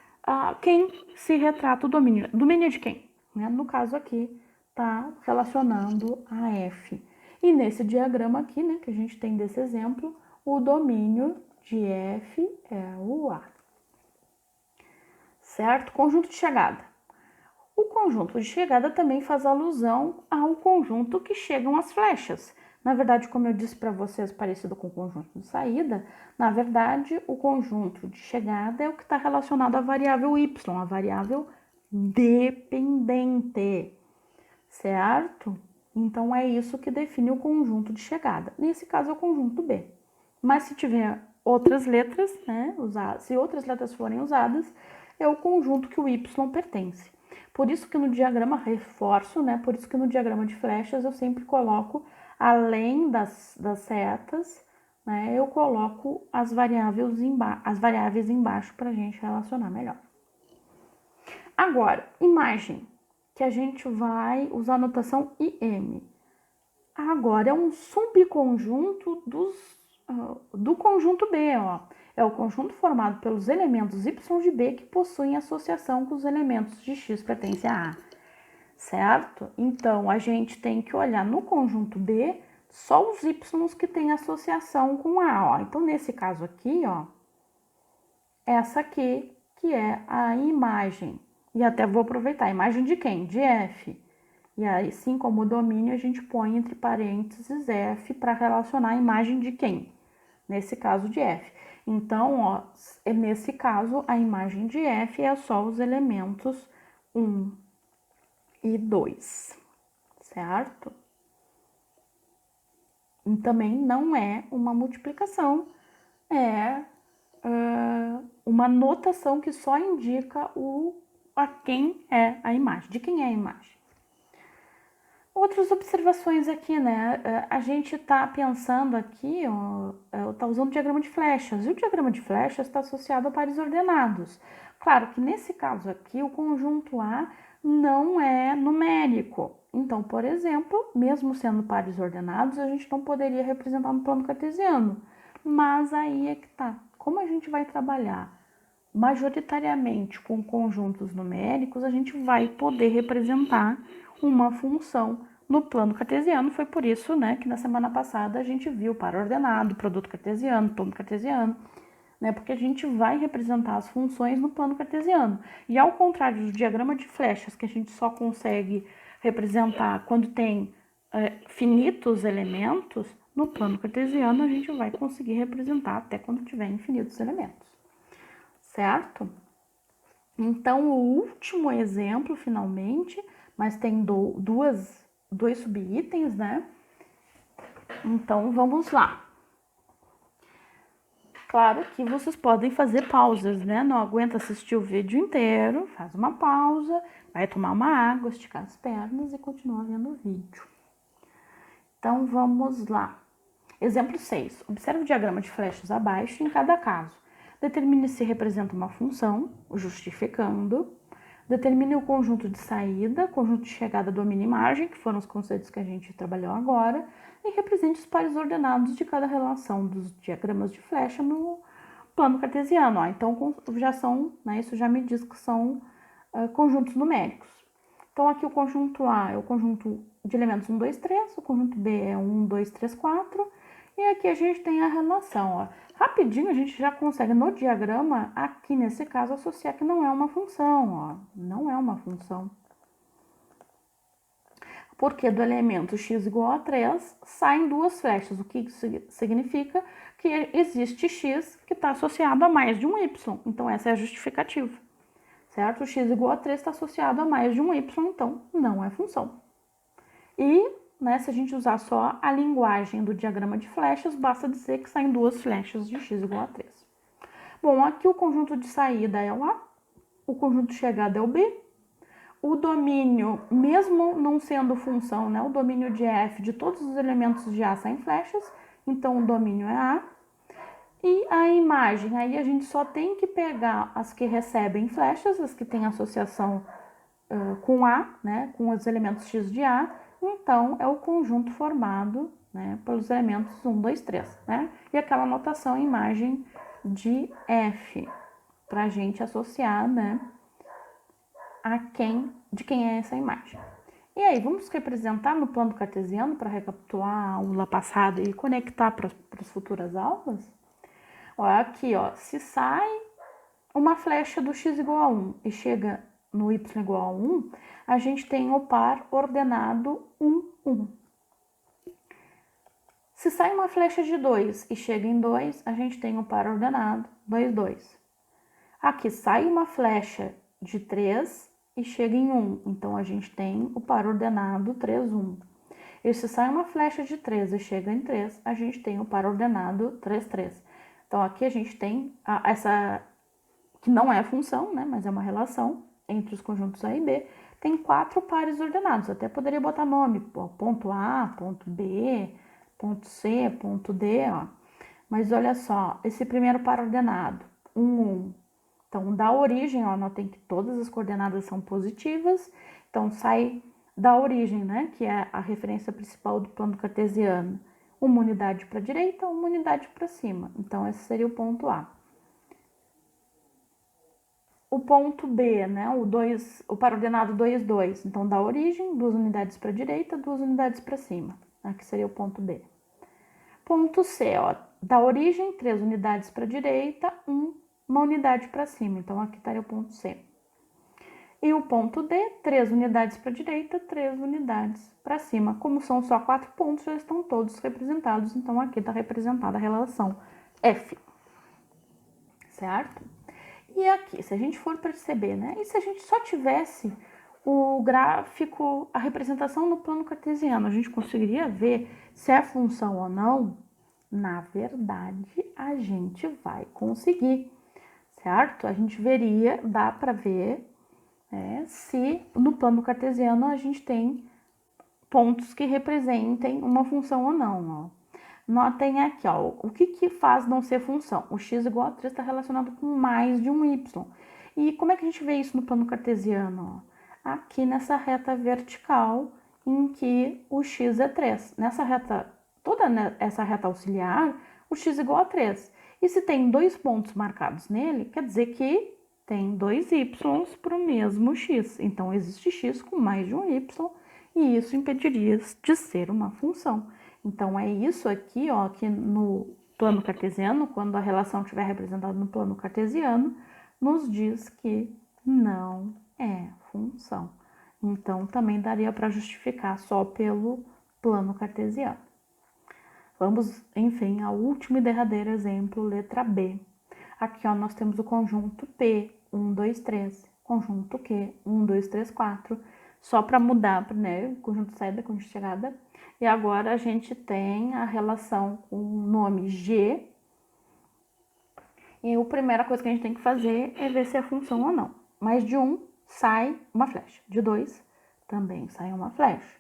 quem se retrata o domínio. Domínio é de quem? Né? No caso aqui, está relacionando a f. E nesse diagrama aqui, né, que a gente tem desse exemplo, o domínio de f é o A. Certo? Conjunto de chegada. O conjunto de chegada também faz alusão ao conjunto que chegam as flechas. Na verdade, como eu disse para vocês, parecido com o conjunto de saída, na verdade, o conjunto de chegada é o que está relacionado à variável y, a variável dependente, certo? Então, é isso que define o conjunto de chegada. Nesse caso, é o conjunto B. Mas se tiver outras letras, né, se outras letras forem usadas, é o conjunto que o y pertence. Por isso que no diagrama, reforço, né, por isso que no diagrama de flechas eu sempre coloco, além das setas, né, eu coloco as variáveis embaixo para a gente relacionar melhor. Agora, imagem, que a gente vai usar a notação IM. Agora, é um subconjunto do conjunto B, ó. É o conjunto formado pelos elementos y de B que possuem associação com os elementos de x pertencem a A, certo? Então, a gente tem que olhar no conjunto B só os y que têm associação com A, ó. Então, nesse caso aqui, ó, essa aqui que é a imagem. E até vou aproveitar, a imagem de quem? De F. E aí, assim como o domínio, a gente põe entre parênteses F para relacionar a imagem de quem? Nesse caso, de F. Então, ó, nesse caso, a imagem de F é só os elementos 1 e 2, certo? E também não é uma multiplicação, é uma notação que só indica a quem é a imagem, de quem é a imagem. Outras observações aqui, né? A gente está pensando aqui, está usando o diagrama de flechas, e o diagrama de flechas está associado a pares ordenados. Claro que nesse caso aqui, o conjunto A não é numérico. Então, por exemplo, mesmo sendo pares ordenados, a gente não poderia representar no plano cartesiano. Mas aí é que tá. Como a gente vai trabalhar majoritariamente com conjuntos numéricos, a gente vai poder representar uma função no plano cartesiano. Foi por isso, né, que na semana passada a gente viu par ordenado, produto cartesiano, plano cartesiano, né, porque a gente vai representar as funções no plano cartesiano. E ao contrário do diagrama de flechas, que a gente só consegue representar quando tem finitos elementos, no plano cartesiano a gente vai conseguir representar até quando tiver infinitos elementos, certo? Então, o último exemplo, finalmente, mas tem dois subitens, né? Então, vamos lá. Claro que vocês podem fazer pausas, né? Não aguenta assistir o vídeo inteiro, faz uma pausa, vai tomar uma água, esticar as pernas e continua vendo o vídeo. Então, vamos lá. Exemplo 6. Observe o diagrama de flechas abaixo em cada caso. Determine se representa uma função, justificando. Determine o conjunto de saída, conjunto de chegada, domínio e imagem, que foram os conceitos que a gente trabalhou agora. E represente os pares ordenados de cada relação dos diagramas de flecha no plano cartesiano. Ó. Então, já são, né, isso já me diz que são conjuntos numéricos. Então, aqui o conjunto A é o conjunto de elementos 1, 2, 3, o conjunto B é 1, 2, 3, 4, e aqui a gente tem a relação, ó. Rapidinho a gente já consegue, no diagrama, aqui nesse caso, associar que não é uma função, ó. Não é uma função. porque do elemento x igual a 3 saem duas flechas, o que isso significa que existe x que está associado a mais de um y, então essa é a justificativa, certo? O x igual a 3 está associado a mais de um y, então não é função. E, né, se a gente usar só a linguagem do diagrama de flechas, basta dizer que saem duas flechas de x igual a 3. Bom, aqui o conjunto de saída é o A, o conjunto de chegada é o B, o domínio, mesmo não sendo função, né, o domínio de f de todos os elementos de A saem flechas, então o domínio é A. E a imagem, aí a gente só tem que pegar as que recebem flechas, as que têm associação com A, né, com os elementos x de A, então é o conjunto formado, né, pelos elementos 1, 2, 3, né, e aquela notação imagem de f, para a gente associar, né, de quem é essa imagem. E aí, vamos representar no plano cartesiano para recapitular a aula passada e conectar para as futuras aulas? Olha aqui, ó, se sai uma flecha do x igual a 1 e chega no y igual a 1, a gente tem o par ordenado 1, 1. Se sai uma flecha de 2 e chega em 2, a gente tem o par ordenado 2, 2. Aqui sai uma flecha de 3 e chega em 1, então a gente tem o par ordenado 3, 1. E se sai uma flecha de 3 e chega em 3, a gente tem o par ordenado 3, 3. Então aqui a gente tem essa, que não é função, né, mas é uma relação entre os conjuntos A e B, tem 4 pares ordenados. Até poderia botar nome, ponto A, ponto B, ponto C, ponto D, ó. Mas olha só, esse primeiro par ordenado, 1, 1. Então, da origem, ó, notem que todas as coordenadas são positivas. Então, sai da origem, né, que é a referência principal do plano cartesiano, uma unidade para a direita, uma unidade para cima. Então, esse seria o ponto A. O ponto B, né, o par ordenado 2, 2. Então, da origem, 2 unidades para a direita, 2 unidades para cima. Aqui seria o ponto B. Ponto C, ó, da origem, 3 unidades para a direita, uma unidade para cima. Então, aqui estaria o ponto C. E o ponto D, 3 unidades para a direita, 3 unidades para cima. Como são só 4 pontos, já estão todos representados. Então, aqui está representada a relação F. Certo? E aqui, se a gente for perceber, né? E se a gente só tivesse o gráfico, a representação no plano cartesiano, a gente conseguiria ver se é função ou não? Na verdade, a gente vai conseguir, certo? A gente veria, dá para ver se no plano cartesiano a gente tem pontos que representem uma função ou não, ó. Notem aqui, ó, o que faz não ser função? O x igual a 3 está relacionado com mais de um y. E como é que a gente vê isso no plano cartesiano? Ó? Aqui nessa reta vertical em que o x é 3. Nessa reta, toda essa reta auxiliar, o x igual a 3. E se tem 2 pontos marcados nele, quer dizer que tem 2 y para o mesmo x. Então, existe x com mais de um y e isso impediria de ser uma função. Então, é isso aqui, ó, que no plano cartesiano, quando a relação estiver representada no plano cartesiano, nos diz que não é função. Então, também daria para justificar só pelo plano cartesiano. Vamos, enfim, ao último e derradeiro exemplo, letra B. Aqui, ó, nós temos o conjunto P, 1, 2, 3, conjunto Q, 1, 2, 3, 4, só para mudar, né, o conjunto de saída, conjunto de chegada. E agora a gente tem a relação com o nome G. E a primeira coisa que a gente tem que fazer é ver se é função ou não. Mais de 1 sai uma flecha. De 2 também sai uma flecha.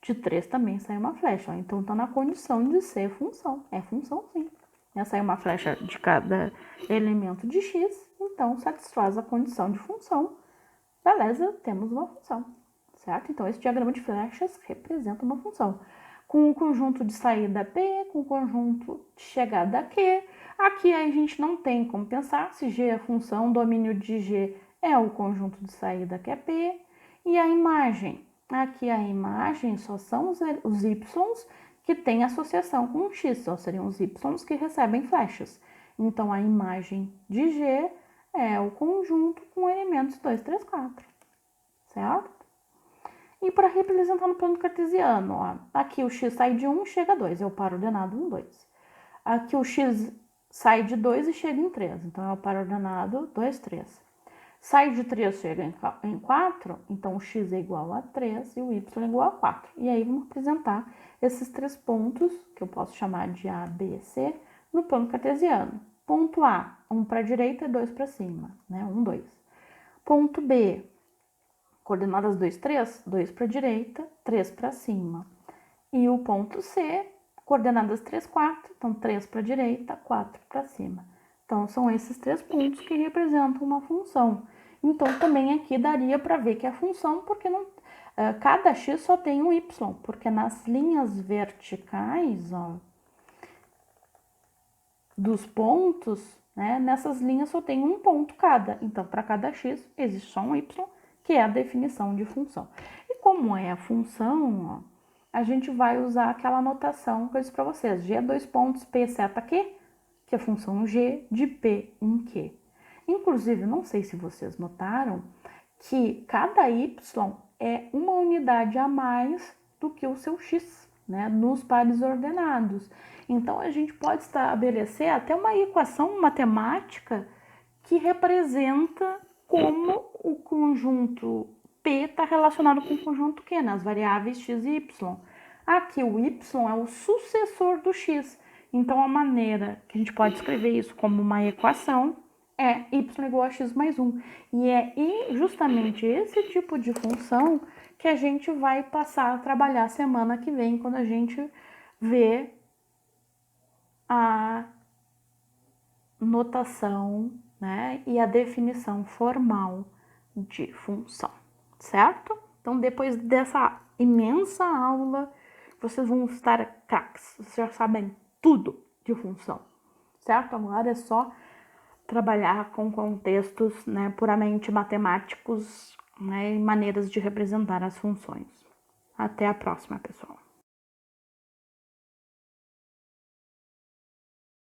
De 3 também sai uma flecha. Ó. Então está na condição de ser função. É função sim. Sai uma flecha de cada elemento de x, então satisfaz a condição de função. Beleza, temos uma função. Certo? Então, esse diagrama de flechas representa uma função. Com o conjunto de saída P, com o conjunto de chegada Q. Aqui a gente não tem como pensar se G é função, o domínio de G é o conjunto de saída que é P. E a imagem? Aqui a imagem só são os y que têm associação com o x, só seriam os y que recebem flechas. Então, a imagem de G é o conjunto com elementos 2, 3, 4. Certo? E para representar no plano cartesiano, ó, aqui o x sai de 1 chega a 2, é o par ordenado 1, 2. Aqui o x sai de 2 e chega em 3, então é o par ordenado 2, 3. Sai de 3 chega em 4, então o x é igual a 3 e o y é igual a 4. E aí vamos representar esses 3 pontos, que eu posso chamar de A, B, C, no plano cartesiano. Ponto A, 1 para a direita e 2 para cima, né? 1, 2. Ponto B, coordenadas 2, 3, 2 para a direita, 3 para cima. E o ponto C, coordenadas 3, 4, então 3 para a direita, 4 para cima. Então, são esses 3 pontos que representam uma função. Então, também aqui daria para ver que é função, porque não, cada x só tem um y, porque nas linhas verticais, ó, dos pontos, né, nessas linhas só tem um ponto cada. Então, para cada x, existe só um y, que é a definição de função. E como é a função, ó, a gente vai usar aquela notação que eu disse para vocês. G é 2 pontos, P seta Q, que é a função G de P em Q. Inclusive, não sei se vocês notaram que cada y é uma unidade a mais do que o seu x, né, nos pares ordenados. Então, a gente pode estabelecer até uma equação matemática que representa como o conjunto P está relacionado com o conjunto Q, nas variáveis x e y. Aqui, o y é o sucessor do x. Então, a maneira que a gente pode escrever isso como uma equação é y igual a x mais 1. E é justamente esse tipo de função que a gente vai passar a trabalhar semana que vem, quando a gente vê a notação, né, e a definição formal de função, certo? Então, depois dessa imensa aula, vocês vão estar craques, vocês já sabem tudo de função, certo? Agora é só trabalhar com contextos, né, puramente matemáticos, né, e maneiras de representar as funções. Até a próxima, pessoal.